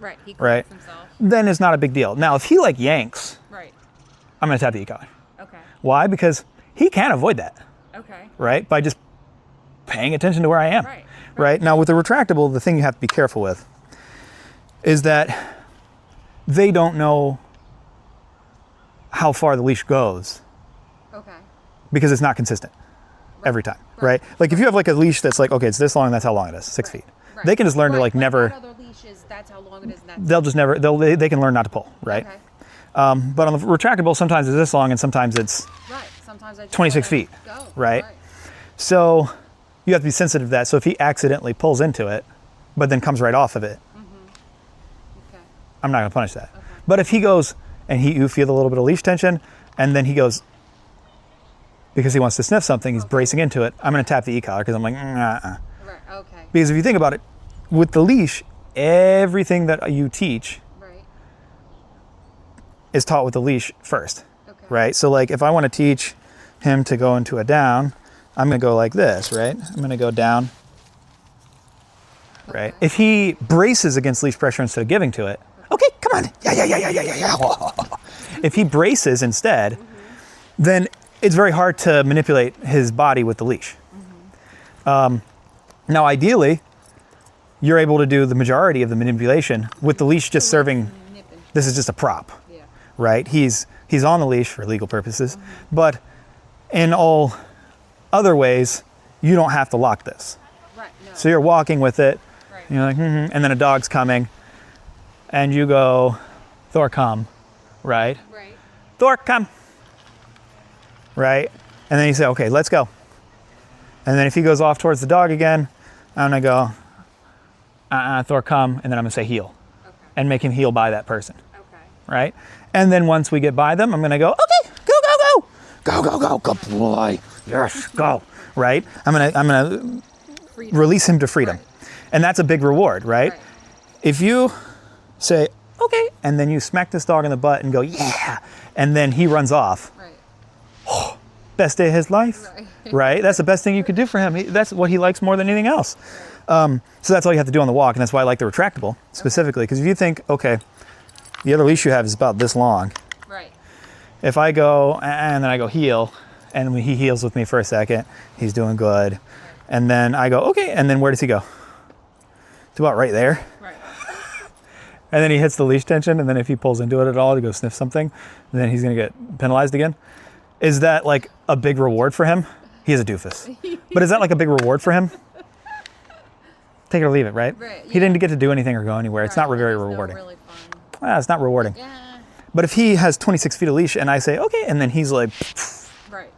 Right. He right. corrects himself. Then it's not a big deal. Now if he like yanks, Right. I'm gonna tap the e-collar. Okay. Why? Because he can't avoid that. Okay. Right? By just paying attention to where I am. Right. Right? Now with the retractable, the thing you have to be careful with is that they don't know how far the leash goes Okay. because it's not consistent every time. Right? Like if you have like a leash that's like, okay, it's this long, that's how long it is, 6 feet. Right. They can just learn to Right, like never, That other leash is, that's how long it is. And that's they'll just never, they can learn not to pull. Right? Okay. But on the retractable, sometimes it's this long and sometimes it's, Right. Sometimes I just 26 let him feet, Go. right? so you have to be sensitive to that. So if he accidentally pulls into it, but then comes right off of it, Okay. I'm not going to punish that. But if he goes and you feel a little bit of leash tension, and then he goes because he wants to sniff something, he's bracing into it, I'm going to tap the e-collar because I'm like, Right. Okay. Because if you think about it, with the leash, everything that you teach Right. is taught with the leash first, Okay. right? So like if I want to teach him to go into a down, I'm going to go like this, right? I'm going to go down, right? If he braces against leash pressure instead of giving to it, okay, come on. Yeah. If he braces instead, then it's very hard to manipulate his body with the leash. Now, ideally, you're able to do the majority of the manipulation with the leash just serving. This is just a prop, right? He's on the leash for legal purposes, but in all other ways, you don't have to lock this. Right. No. So you're walking with it, Right. and you're like, and then a dog's coming, and you go, Thor, come, right? Right. Thor, come, right? And then you say, okay, let's go. And then if he goes off towards the dog again, I'm gonna go, Thor, come, and then I'm gonna say heel, Okay. and make him heel by that person, Okay. right? And then once we get by them, I'm gonna go, okay, go, good boy, yes, go, right? I'm gonna Freedom. release him to freedom, Right. and that's a big reward, right? Right. If you say, okay, and then you smack this dog in the butt and go, yeah, and then he runs off, Right. best day of his life, Right. right? That's the best thing you could do for him. That's what he likes more than anything else. So that's all you have to do on the walk, and that's why I like the retractable specifically, because if you think, okay, the other leash you have is about this long. Right. If I go, and then I go heel, and when he heels with me for a second, he's doing good. And then I go, okay, and then where does he go? It's about right there. Right. And then he hits the leash tension, and then if he pulls into it at all to go sniff something, then he's gonna get penalized again. Is that like a big reward for him? He is a doofus. But is that like a big reward for him? Take it or leave it, right? Right, He didn't get to do anything or go anywhere. It's not Right. very It's not rewarding. really fun. It's not rewarding. Yeah. But if he has 26 feet of leash and I say, okay, and then he's like, Right.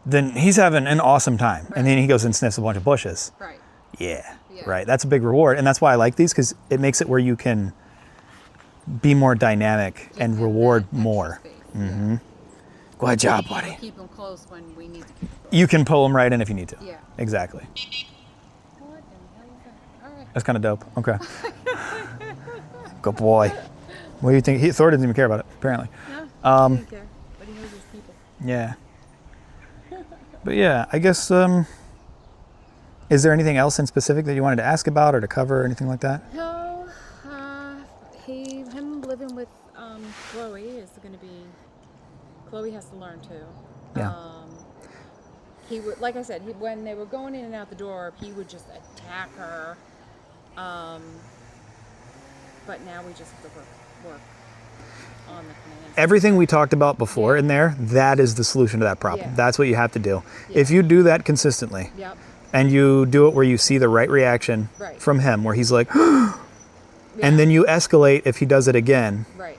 then he's having an awesome time. And then he goes and sniffs a bunch of bushes. Right. Yeah, Yeah. right. That's a big reward. And that's why I like these, because it makes it where you can be more dynamic and Just have reward that extra more. space. Good job, buddy. Keep them close when we need to keep them close. You can pull them right in if you need to. Yeah. Exactly. What in the hell is that? All right. That's kind of dope. Okay. Good boy. What do you think? Thor doesn't even care about it, apparently. No, he doesn't care, but he knows his people. Yeah. But yeah, I guess, is there anything else in specific that you wanted to ask about or to cover or anything like that? No, him living with Chloe is going to be. Chloe has to learn too. Yeah. He would, like I said, when they were going in and out the door, he would just attack her. But now we just have to work on the commands. Everything we talked about before in there, that is the solution to that problem. Yeah. That's what you have to do. Yeah. If you do that consistently, Yep. and you do it where you see the right reaction Right. from him, where he's like, Yeah. and then you escalate if he does it again, Right.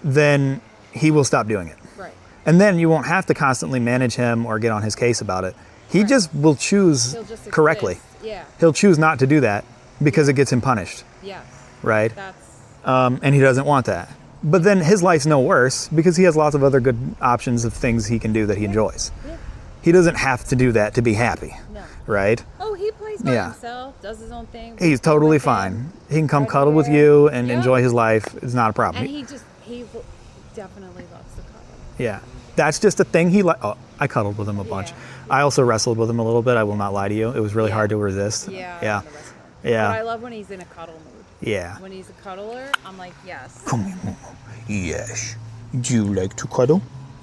then he will stop doing it. Right. And then you won't have to constantly manage him or get on his case about it. He just will choose He'll just correctly. exist. Yeah. He'll choose not to do that because it gets him punished, Yes. right? That's. And he doesn't want that. But then his life's no worse because he has lots of other good options of things he can do that he enjoys. Yeah. He doesn't have to do that to be happy, No. right? Oh, he plays by Yeah. himself, does his own thing. He's totally fine. He can come Right cuddle with there. you and Yeah. enjoy his life. It's not a problem. And he definitely loves to cuddle. Yeah, that's just a thing he Oh, I cuddled with him a bunch. Yeah. I also wrestled with him a little bit. I will not lie to you. It was really Yeah. hard to resist. Yeah. Yeah. I'm the rest of them. Yeah. But I love when he's in a cuddle mood. Yeah. When he's a cuddler, I'm like, yes. Come here, Momo. Yes. Do you like to cuddle?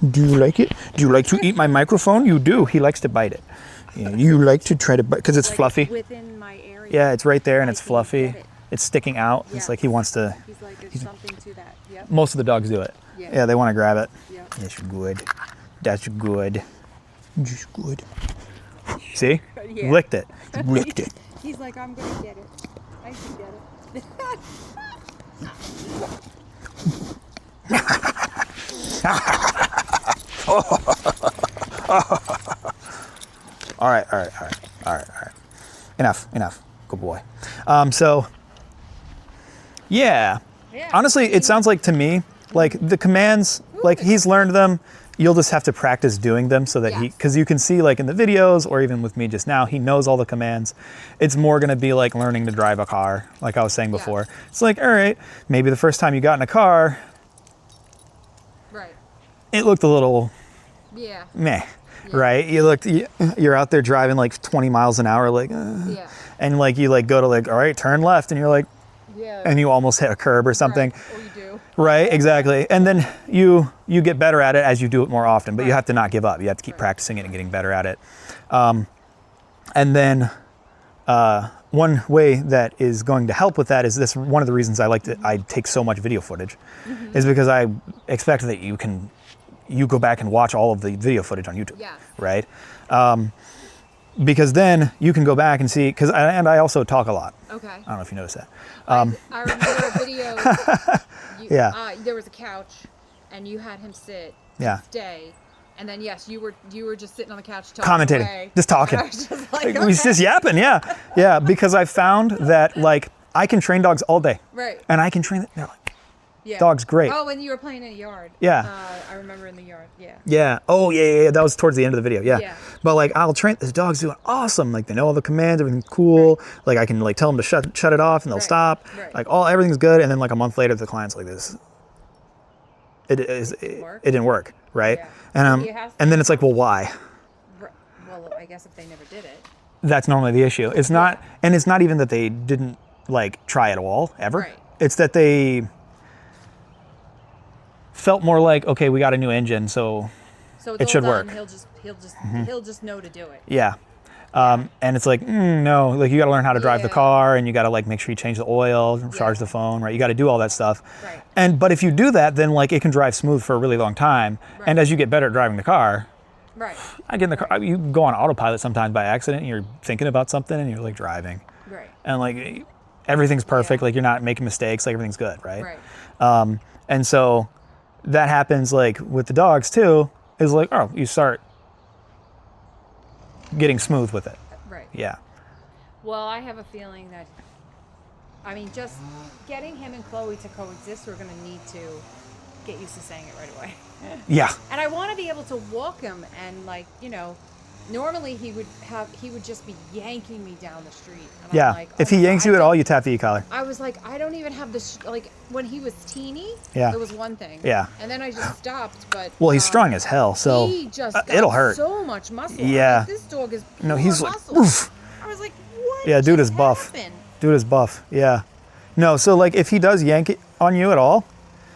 Do you like it? Do you like to eat my microphone? You do. He likes to bite it. Yeah, you like to try to bite because it's Like, fluffy. Within my area. Yeah, it's right there and it's Like, he fluffy. get it. It's sticking out. It's Yes. like he wants to. He's like, there's something to that. Yep. Most of the dogs do it. Yeah. Yeah, they want to grab it. Yep. That's good. That's good. That's good. See? Yeah. Licked it. You licked it. He's like, I'm gonna get it. I should get it. All right. Enough. Good boy. Yeah. Yeah. Honestly, it sounds like to me, like the commands, like he's learned them. You'll just have to practice doing them so that Yes. because you can see like in the videos or even with me just now, he knows all the commands. It's more going to be like learning to drive a car, like I was saying before. Yeah. It's like, all right, maybe the first time you got in a car, Right. it looked a little Yeah. meh. right? You're out there driving like 20 miles an hour, like, Yeah. and like you like go to like, all right, turn left, and you're like, Yeah. and you almost hit a curb or something. Right. Or you do. Right, exactly. And then you get better at it as you do it more often, but you have to not give up. You have to keep practicing it and getting better at it. And then one way that is going to help with that is this. One of the reasons I take so much video footage is because I expect that you go back and watch all of the video footage on YouTube. Yes. Right? Because then you can go back and see, and I also talk a lot. Okay. I don't know if you noticed that. I remember a video. Yeah. There was a couch, and you had him sit. Yeah. Stay, and then yes, you were just sitting on the couch talking Commentating, away. just talking. And I was just like, We was just yapping, yeah, because I found that like I can train dogs all day, Right. and I can train them. They're like, Yeah. dog's great. Oh, when you were playing in a yard. Yeah. I remember in the yard. Yeah. Yeah. Oh, yeah. That was towards the end of the video. Yeah. Yeah. But like, I'll train. This dog's doing awesome. Like, they know all the commands. Everything's cool. Like, I can like tell them to shut it off, and they'll Right. stop. Right. Like, everything's good. And then like a month later, the client's like, it didn't work, right? Yeah. And He has to- and then it's like, well, why? Well, I guess if they never did it. That's normally the issue. It's not, and it's not even that they didn't like try at all ever. Right. It's that they felt more like, okay, we got a new engine, so So It it's should all done. work. He'll just know to do it. yeah. And it's like, no, like you got to learn how to drive the Yeah. car, and you got to like make sure you change the oil, charge the phone, right? You got to do all that stuff. Right. But if you do that, then like it can drive smooth for a really long time. Right. And as you get better at driving the car, Right. I get in the car, you go on autopilot sometimes by accident, and you're thinking about something and you're like driving. Right. And like everything's perfect, Yeah. like you're not making mistakes, like everything's good, right? Right. And so that happens like with the dogs too, is like, oh, you start getting smooth with it. Right. Yeah. Well, I have a feeling that, I mean, just getting him and Chloe to coexist, we're going to need to get used to saying it right away. Yeah. And I want to be able to walk him, and like, normally he would just be yanking me down the street. And Yeah. I'm like, If oh he my yanks God, you at all, you tap the e-collar. I was like, I don't even have this, like, when he was teeny, Yeah. it was one thing. Yeah. And then I just stopped, but. Well, he's strong as hell, so He just got it'll hurt. so much muscle. I'm Yeah. like, this dog is pure No, he's like, muscle. oof. I was like, what? Yeah, dude just is buff. happened? Dude is buff. Yeah. No, so like if he does yank it on you at all,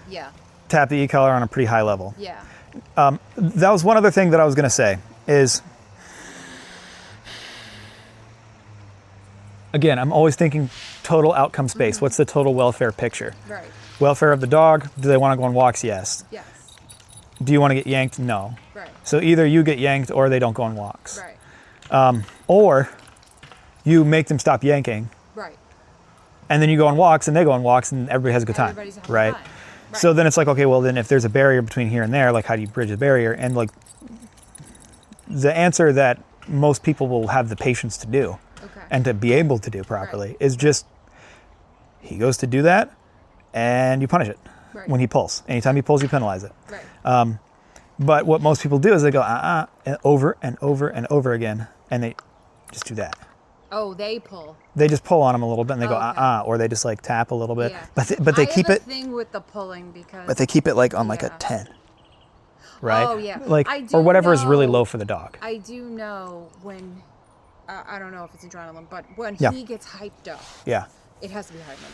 Yeah. tap the e-collar on a pretty high level. Yeah. That was one other thing that I was going to say is, again, I'm always thinking total outcome space. What's the total welfare picture? Right. Welfare of the dog. Do they want to go on walks? Yes. Yes. Do you want to get yanked? No. Right. So either you get yanked or they don't go on walks. Right. Or you make them stop yanking, Right. and then you go on walks and they go on walks and everybody has a good time. Everybody's having Right? fun. So then it's like, okay, well then if there's a barrier between here and there, like how do you bridge the barrier? And like the answer that most people will have the patience to do Okay. and to be able to do properly is just, he goes to do that and you punish it Right. when he pulls. Anytime he pulls, you penalize it. Right. But what most people do is they go, and over and over and over again, and they just do that. Oh, they pull. They just pull on them a little bit and they go, Okay. or they just like tap a little bit. Yeah. But they I keep have it, a thing with the pulling because. but they keep it like on like a Yeah. 10. Right? Oh, yeah. Like, I do or whatever is really know- low for the dog. I do know when. I don't know if it's adrenaline, but when Yeah. he gets hyped up, Yeah. it has to be high number.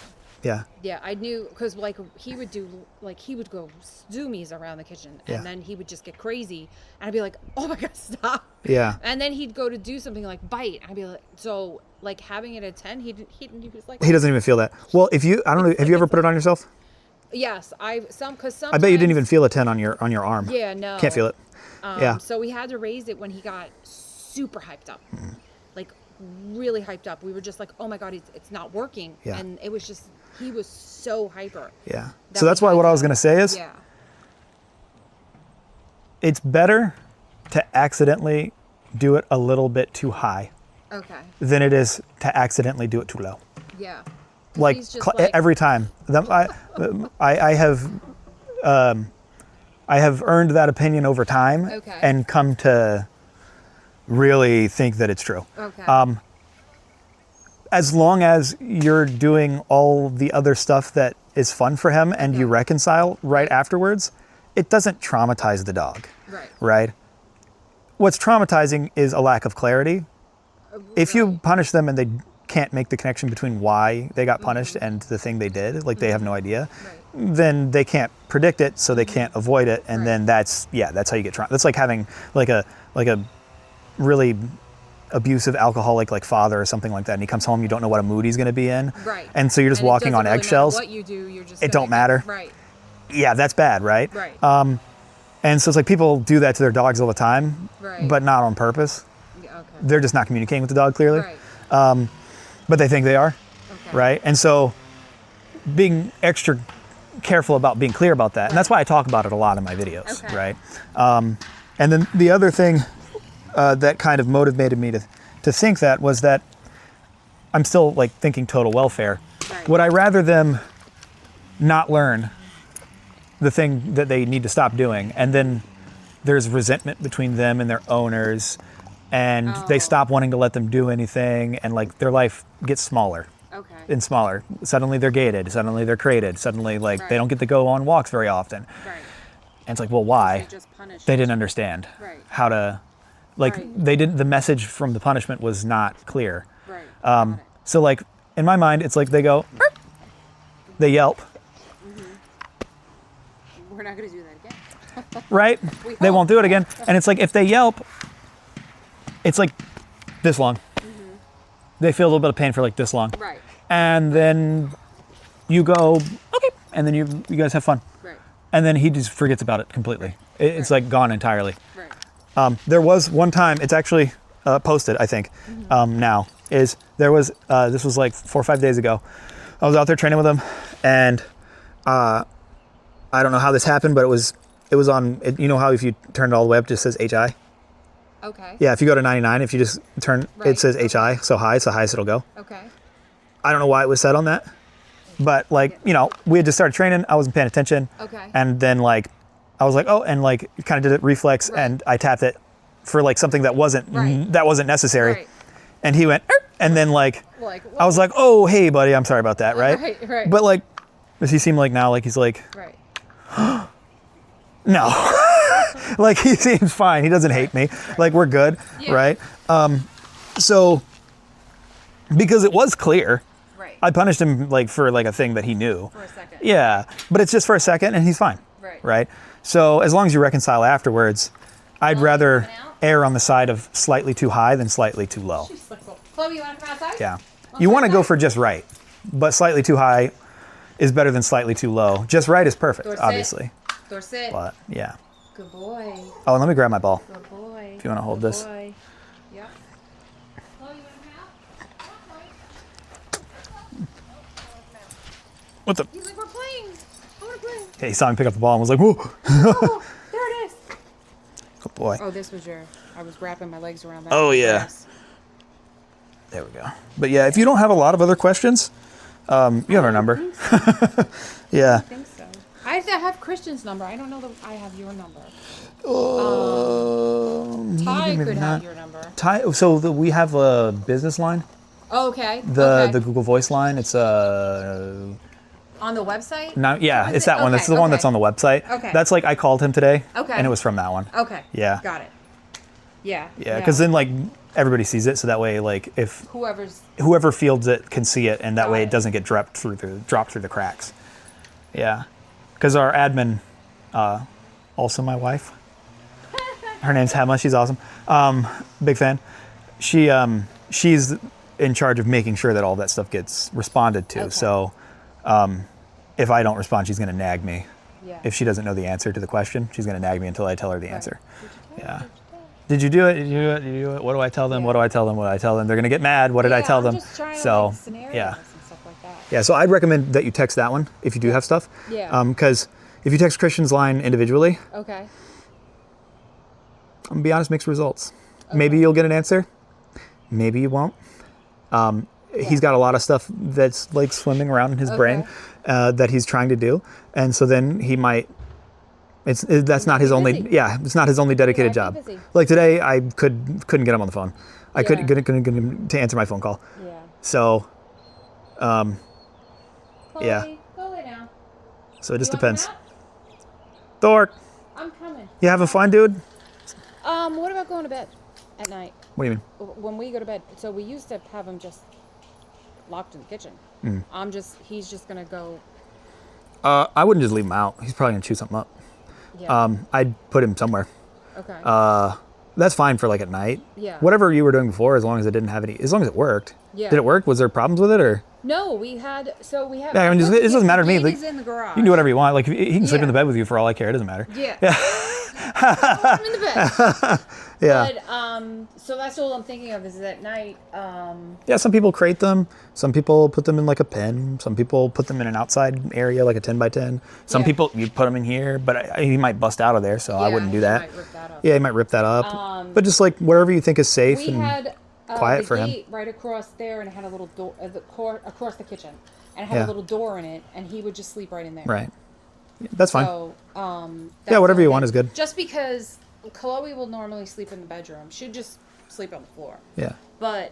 Yeah. Yeah, I knew because like he would go zoomies around the kitchen, and Yeah. then he would just get crazy, and I'd be like, "Oh my God, stop!" Yeah. And then he'd go to do something like bite, and I'd be like, so like having it at 10, he was like, He doesn't even feel that. Well, if you, I don't know, have you ever put it on yourself? yes, because I bet you didn't even feel a 10 on your arm. Yeah, no, Can't feel it. Yeah. So we had to raise it when he got super hyped up, like really hyped up. We were just like, "Oh my God, it's not working," Yeah. and it was just he was so hyper. Yeah. that So that's we why had what I to- was going to say is, Yeah. it's better to accidentally do it a little bit too high Okay. than it is to accidentally do it too low. Yeah. Like, He's just like- every time. I have earned that opinion over time Okay. and come to really think that it's true. Okay. As long as you're doing all the other stuff that is fun for him and you Okay. reconcile right afterwards, it doesn't traumatize the dog, right. right? what's traumatizing is a lack of clarity. If you punish them and they can't make the connection between why they got punished and the thing they did, like they have no idea, then they can't predict it, so they can't avoid it, and then that's how you get traumatized. That's like having like a really abusive alcoholic like father or something like that, and he comes home, you don't know what a mood he's going to be in, Right. and so you're just And it walking doesn't on really eggshells. matter what you do, you're just It don't matter. Right. Yeah, that's bad, right? Right. And so it's like people do that to their dogs all the time, Right. but not on purpose. Yeah, okay. They're just not communicating with the dog clearly, Right. but they think they are, Okay. right? And so being extra careful about being clear about that, and that's why I talk about it a lot in my videos, Okay. right? And then the other thing that kind of motivated me to think that was that I'm still like thinking total welfare. Right. Would I rather them not learn the thing that they need to stop doing, and then there's resentment between them and their owners, and they stop wanting to let them do anything, and like their life gets smaller Okay. and smaller. Suddenly they're gated, suddenly they're crated, suddenly like Right. they don't get to go on walks very often. Right. And it's like, well, why? They just punish. They didn't understand Right. how to, like, Right. they didn't, the message from the punishment was not clear. Right. Got it. So like in my mind, it's like they go, "Burp." They yelp, We're not going to do that again. right? They won't do it again. And it's like, if they yelp, it's like this long. They feel a little bit of pain for like this long. Right. And then you go, okay. And then you guys have fun. Right. And then he just forgets about it completely. It's like gone entirely. Right. There was one time, it's actually posted, I think, now, there was, this was like 4 or 5 days ago. I was out there training with him, and I don't know how this happened, but it was on, you know how if you turn it all the way up, it just says HI? Okay. Yeah, if you go to 99, if you just turn, Right. it says HI, so high, it's the highest it'll go. Okay. I don't know why it was set on that, but like, you know, we had just started training, I wasn't paying attention. Okay. And then like, I was like, oh, and like kind of did it reflex, Right. and I tapped it for like something that wasn't Right. necessary. Right. And he went, "Er," and then like, Like, I was like, oh, hey buddy, I'm sorry about that, right? Right, right. But like, does he seem like now, like he's like, Right. no, like he seems fine. He doesn't hate me. Like we're good, Yeah. right? So because it was clear, Right. I punished him like for like a thing that he knew. For a second. Yeah, but it's just for a second, and he's fine. Right. Right. So as long as you reconcile afterwards, I'd rather coming out? err on the side of slightly too high than slightly too low. She's like, Chloe, you want to come outside? Yeah. You want to go for just right, but slightly too high is better than slightly too low. Just right is perfect, Thor, sit. obviously. Thor, sit. But yeah. Good boy. Oh, and let me grab my ball. Good boy. If you want to hold Good this. boy. Yep. Chloe, you want to come out? What the? He's like, we're playing. I want to play. Yeah, he saw me pick up the ball and was like, whoa. Oh, there it is. Good boy. Oh, this was I was wrapping my legs around that. Oh, yeah. Yes. There we go. But yeah, if you don't have a lot of other questions, you have our number. Yeah. I think so. I have Christian's number. I don't know that I have your number. Ty maybe could not. have your number. So we have a business line, Oh, okay. the okay. Google Voice line. It's On the website? not, yeah, Is it's it? that one. That's Okay, the one okay. that's on the website. Okay. That's like I called him today. Okay. And it was from that one. Okay. Yeah. Got it. Yeah. Yeah, because then like everybody sees it, so that way like if whoever's whoever fields it can see it, and that Got way it. it doesn't get dropped through the cracks. Yeah, because our admin, also my wife. Her name's Hema. She's awesome. Big fan. She's in charge of making sure that all that stuff gets responded to. Okay. So if I don't respond, she's going to nag me. yeah. If she doesn't know the answer to the question, she's going to nag me until I tell her the answer. Yeah. Did you do it? Did you do it? Did you do it? What do I tell them? Yeah. What do I tell them? What do I tell them? They're going to get mad. What did I tell I'm them? Just trying to, So, like, scenarios yeah. and stuff like that. Yeah, so I'd recommend that you text that one if you do have stuff. Yeah. Because if you text Christian's line individually, Okay. I'm going to be honest, mixed results. Maybe you'll get an answer. Maybe you won't. He's got a lot of stuff that's like swimming around in his brain that he's trying to do. And so then he might, that's not his only, busy. yeah, it's not his only dedicated might be job. busy. Like today, I couldn't get him on the phone. I Yeah. couldn't get him to answer my phone call. Yeah. So, Chloe, Yeah. Go lay down. so it just You wanna depends. come Thor, out? I'm coming. you having fun, dude? What about going to bed at night? What do you mean? When we go to bed, so we used to have him just locked in the kitchen. He's just gonna go. I wouldn't just leave him out. He's probably gonna chew something up. Yeah. I'd put him somewhere. Okay. That's fine for like at night. Yeah. Whatever you were doing before, as long as it didn't have any, as long as it worked. Yeah. Did it work? Was there problems with it or? No, we have. Yeah, I mean, it doesn't matter to me. He's Like, in the garage. you can do whatever you want. Like, he can sleep in Yeah. the bed with you for all I care. It doesn't matter. Yeah. I'm in the bed. Yeah. But so that's all I'm thinking of is at night. Yeah, some people crate them. Some people put them in like a pen. Some people put them in an outside area, like a 10 by 10. Some Yeah. people, you put them in here, but he might bust out of there, so I wouldn't do he that. might rip that up. Yeah, he might rip that up. But just like wherever you think is safe We and had quiet the for him. gate right across there, and it had a little door across the kitchen, and it had Yeah. a little door in it, and he would just sleep right in there. Right. That's fine. So, Yeah, whatever the you only want thing. is good. Just because Chloe will normally sleep in the bedroom, she'd just sleep on the floor. Yeah. But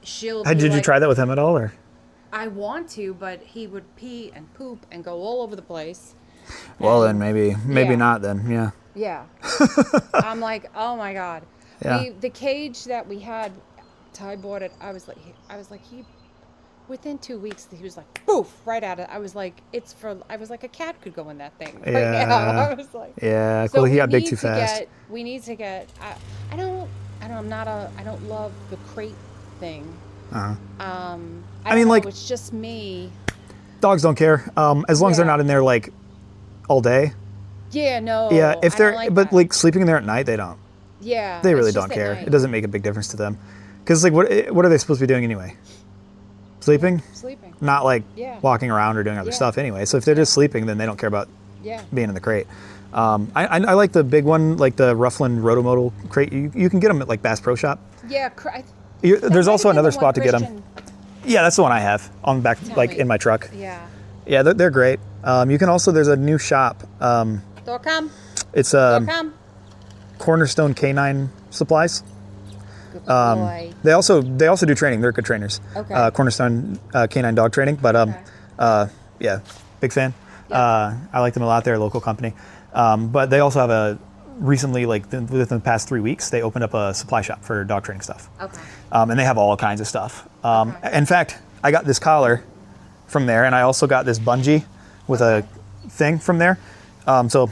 she'll. Did you try that with him at all, or? I want to, but he would pee and poop and go all over the place. Well, then maybe Yeah. not. Then yeah. Yeah. I'm like, oh my god. Yeah. The cage that we had, Ty bought it. I was like, within 2 weeks, he was like, poof, right at it. I was like, a cat could go in that thing right now. I was like, Yeah. so Well, he we got big need too to fast. we need to get. I don't love the crate thing. Uh-huh. I mean, don't know, like- it's just me. Dogs don't care. As long as they're Yeah. not in there like all day. Yeah, no. Yeah. If I they're, don't like but that. like sleeping in there at night, they don't. Yeah, They really it's just don't at care. night. It doesn't make a big difference to them. Because like, what are they supposed to be doing anyway? Sleeping? Sleeping. Not like Yeah. walking around or doing other Yeah. stuff anyway. So if they're just sleeping, then they don't care about Yeah. being in the crate. I like the big one, like the Rufflin Rotomodal crate. You can get them at like Bass Pro Shop. Yeah. There's also another spot to get them. Yeah, that's the one I have on the back, like me. in my truck. Yeah. Yeah, they're great. You can also, there's a new shop. Thor, come. It's Come. Cornerstone K9 Supplies. Good boy. They also do training. They're good trainers. Okay. Cornerstone K9 dog training. But yeah, big fan. Yeah. I like them a lot. They're a local company. But they also have recently, like within the past 3 weeks, they opened up a supply shop for dog training stuff. Okay. And they have all kinds of stuff. Okay. In fact, I got this collar from there, and I also got this bungee with a thing from there. So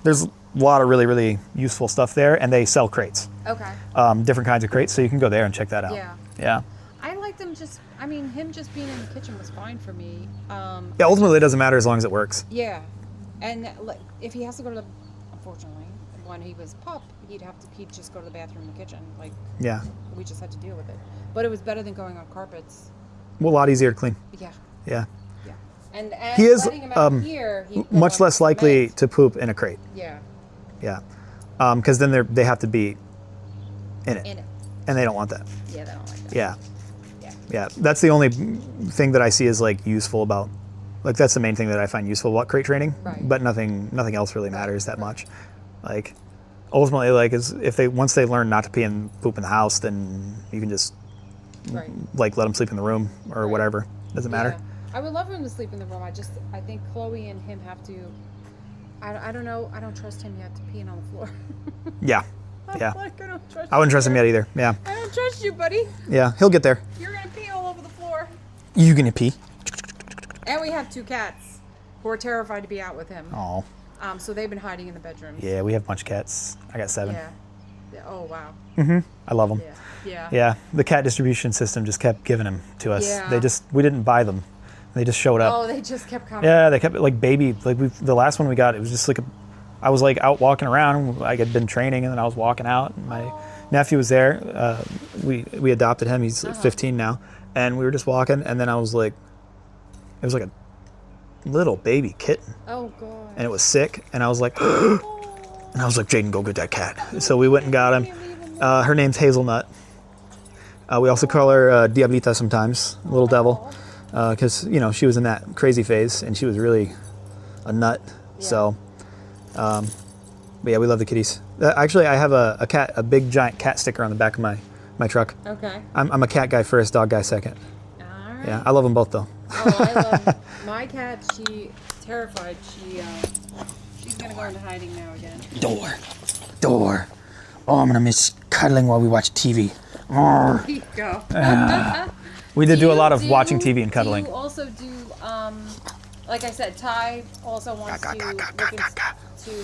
there's a lot of really, really useful stuff there, and they sell crates, Okay. different kinds of crates, so you can go there and check that out. Yeah. Yeah. I liked him him just being in the kitchen was fine for me. Yeah, ultimately it doesn't matter as long as it works. Yeah. And like, if he has to go to unfortunately, when he was pup, he'd just go to the bathroom in the kitchen. Like, Yeah. we just had to deal with it. But it was better than going on carpets. Well, a lot easier to clean. Yeah. Yeah. Yeah. And He is letting him out here, he'd go much on less likely meds. to poop in a crate. Yeah. Yeah. Because then they have to be in it. In it. And they don't want that. Yeah, they don't like that. Yeah. Yeah. Yeah. That's the only thing that I see is like useful about, like that's the main thing that I find useful about crate training. Right. But nothing else really matters that much. Like ultimately, like once they learn not to pee and poop in the house, then you can just Right. like let them sleep in the room or Right. whatever. Doesn't matter. Yeah. I would love him to sleep in the room. I think Chloe and him have to. I don't know. I don't trust him yet to peeing on the floor. Yeah. Yeah. Like, I don't trust I wouldn't trust him you. yet either. Yeah. I don't trust you, buddy. Yeah. He'll get there. You're gonna pee all over the floor. You gonna pee? And we have 2 cats who are terrified to be out with him. Oh. So they've been hiding in the bedroom. Yeah. We have a bunch of cats. I got 7. Yeah. Oh wow. I love them. Yeah. Yeah. Yeah, the cat distribution system just kept giving them to us. Yeah. We didn't buy them. They just showed up. Oh, they just kept coming. Yeah, they kept it like baby. Like the last one we got, it was just like I was like out walking around. I had been training, and then I was walking out. And my nephew was there. We adopted him. He's 15 now, and we were just walking. And then I was like, it was like a little baby kitten, Oh god. and it was sick. And I was like, and I was like, Jaden, go get that cat. So we went and got him. Her name's Hazelnut. We also call her Diablita sometimes, little devil, because she was in that crazy phase and she was really a nut. Yeah. So, but yeah, we love the kitties. Actually, I have a big giant cat sticker on the back of my truck. Okay. I'm a cat guy first, dog guy second. All right. Yeah, I love them both though. Oh, I love my cat. She's terrified. She's gonna go into hiding now again. Door. Oh, I'm gonna miss cuddling while we watch TV. Arr. There you go. We did do a lot of you- watching TV and cuddling. Do you also do, like I said, Ty also wants to look into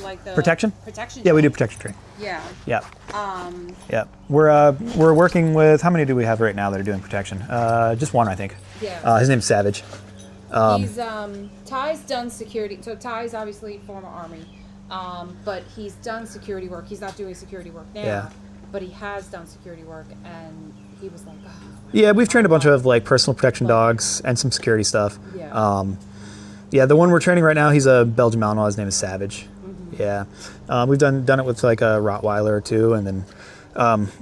like the Protection? Protection. Yeah, we do protection training. Yeah. Yeah. Yeah. We're working with, how many do we have right now that are doing protection? Just one, I think. Yeah. His name's Savage. He's Ty's done security. So Ty's obviously former Army, but he's done security work. He's not doing security work now, Yeah. but he has done security work, and he was like, oh. Yeah, we've trained a bunch of like personal protection dogs and some security stuff. Yeah. Yeah, the one we're training right now, he's a Belgian Malinois. His name is Savage. Mm-hmm. Yeah, we've done it with like a Rottweiler or two, and then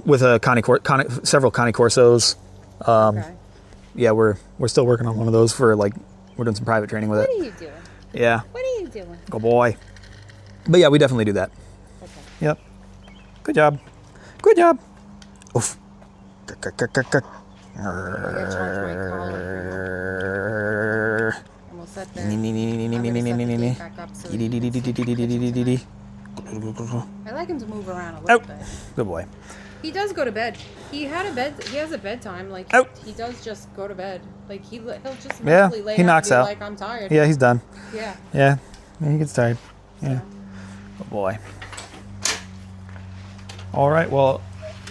with a several Connie Corsos. Okay. Yeah, we're still working on one of those for like we're doing some private training with What it. are you doing? Yeah, What are you doing? go boy. But yeah, we definitely do that. Okay. Yep. Good job. Good job. Oof. I'm gonna charge my collar. And we'll set there. I'm gonna set the gate back up so I like him to move around a little bit. Good boy. He does go to bed. He has a bedtime. Like he does just go to bed. Like he'll just eventually lay he down knocks and be out. like, I'm tired. Yeah, he's done. Yeah. Yeah, he gets tired. Yeah. Good boy. All right, well,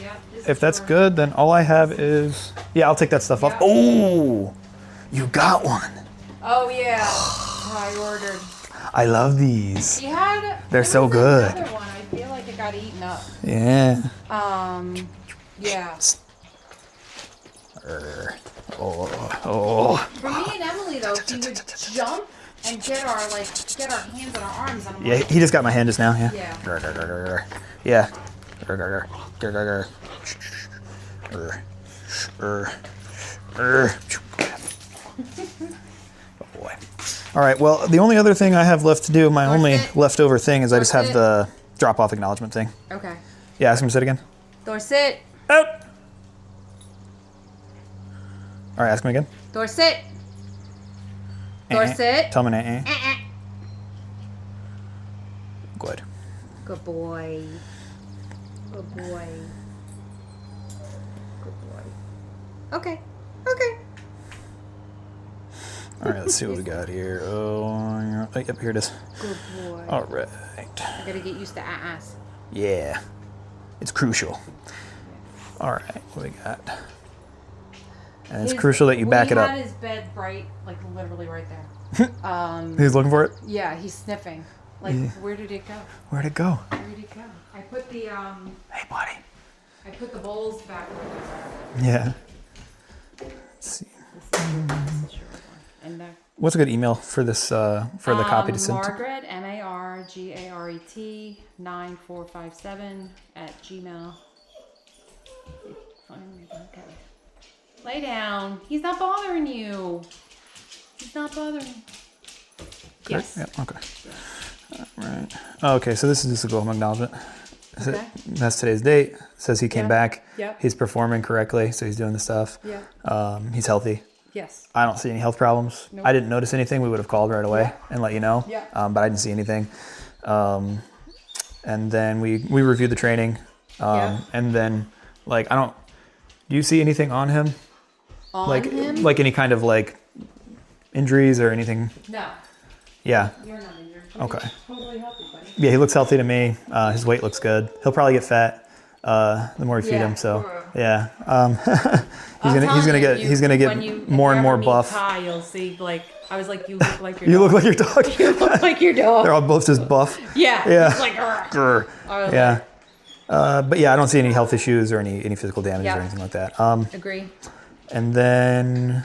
Yeah. if that's good, then all I have is... Yeah, I'll take that stuff off. Yeah. Oh, you got one. Oh yeah. I ordered. I love these. He had. They're so there was good. Another one. I feel like it got eaten up. Yeah. Yeah. Oh. For me and Emily though, he would jump and get our hands on our arms. And I'm Yeah, like, he just got my hand just now, yeah. Yeah. Yeah. Oh boy. All right, well, the only other thing I have left to do, my only sit. leftover thing is I just have sit. the drop-off acknowledgement thing. Okay. Yeah, ask him to sit again. Thor sit. Out! All right, ask him again. Thor sit. Thor sit. Tell him an Good. Good boy. Good boy. Good boy. Okay. Okay. All right, let's see what we got here. Oh, yep, here it is. Good boy. All right. I gotta get used to ass. Yeah, it's crucial. All right, what we got? And it's crucial that you back it up. He had his bed right, like literally right there. He's looking for it? Yeah, he's sniffing. Like, where did it go? Where'd it go? Where did it go? I put the Hey, buddy. I put the bowls back where Yeah. Let's see. they were. And What's a good email for this, for the copy to send to? Margaret, MARGARET 9457 at Gmail. Okay. Lay down. He's not bothering you. He's not bothering. Yes. Yep, okay. All right. Okay, so this is just a go home acknowledgement. Okay. That's today's date. Says he came Yeah. back. Yep. He's performing correctly, so he's doing the stuff. Yeah. He's healthy. Yes. I don't see any health problems. Nope. I didn't notice anything. We would have called right away and let you know. Yeah. But I didn't see anything. And then we reviewed the training. Yeah. And then, like, do you see anything on him? On him? Like any kind of, like, injuries or anything? No. Yeah. You're not injured. Okay. Totally healthy, buddy. Yeah, he looks healthy to me. His weight looks good. He'll probably get fat the more we feed Yeah. him. So, yeah. He's gonna get more and more buff. Ty, you'll see, like, I was like, you look like your You dog. look like your dog. You look like your dog. They're all both just buff. Yeah. Yeah. It's like, "Argh." Grr. I was Yeah. But yeah, I don't see any health issues or any physical damage Yeah. or anything like that. Agree. And then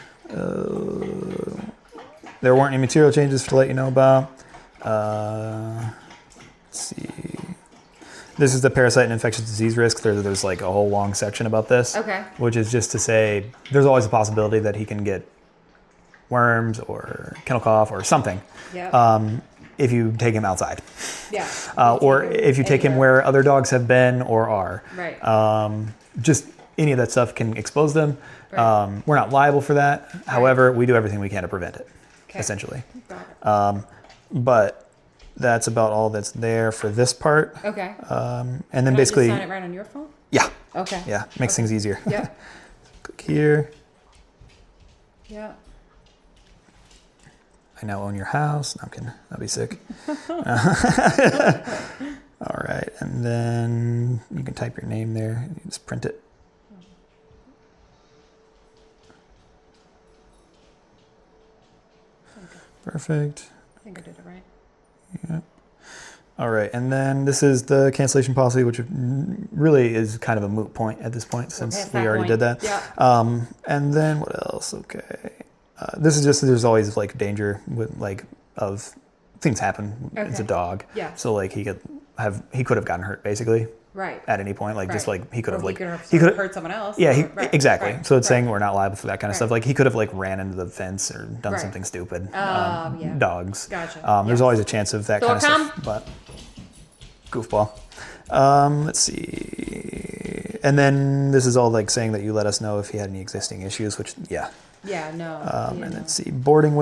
there weren't any material changes to let you know about. Let's see. This is the parasite and infectious disease risk. There's like a whole long section about this. Okay. Which is just to say there's always a possibility that he can get worms or kennel cough or something. Yeah. If you take him outside. Yeah. Or if you take him anywhere. where other dogs have been or are. Right. Just any of that stuff can expose them. Right. We're not liable for that. However, we do everything we can to prevent it, Okay. essentially. Got it. But that's about all that's there for this part. Okay. And then Can I basically, just sign it right on your phone? yeah, Okay. yeah, makes things easier. Yeah. Click here. Yeah. I now own your house. No, I'm kidding. That'd be sick. All right, and then you can type your name there. You just print it. Perfect. I think I did it right. Yeah. All right, and then this is the cancellation policy, which really is kind of a moot point at this point since past we that already point. did that. Yeah. And then what else? Okay. This is just there's always like danger with like of things happen. It's a Okay. dog. Yeah. So like he could have gotten hurt basically Right. at any point. Like just Right. like he could Or have like he could have hurt someone else. Yeah, or- right, exactly. right, So it's right. saying we're not liable for that kind of Right. stuff. Like he could have like ran into the fence or done Right. something stupid. Yeah. Dogs. Gotcha. There's Yes. always a chance of that Thor, kind of stuff. But goofball. Let's see. And then this is all like saying that you let us know if he had any existing issues, which yeah. Yeah. No. And then see boarding.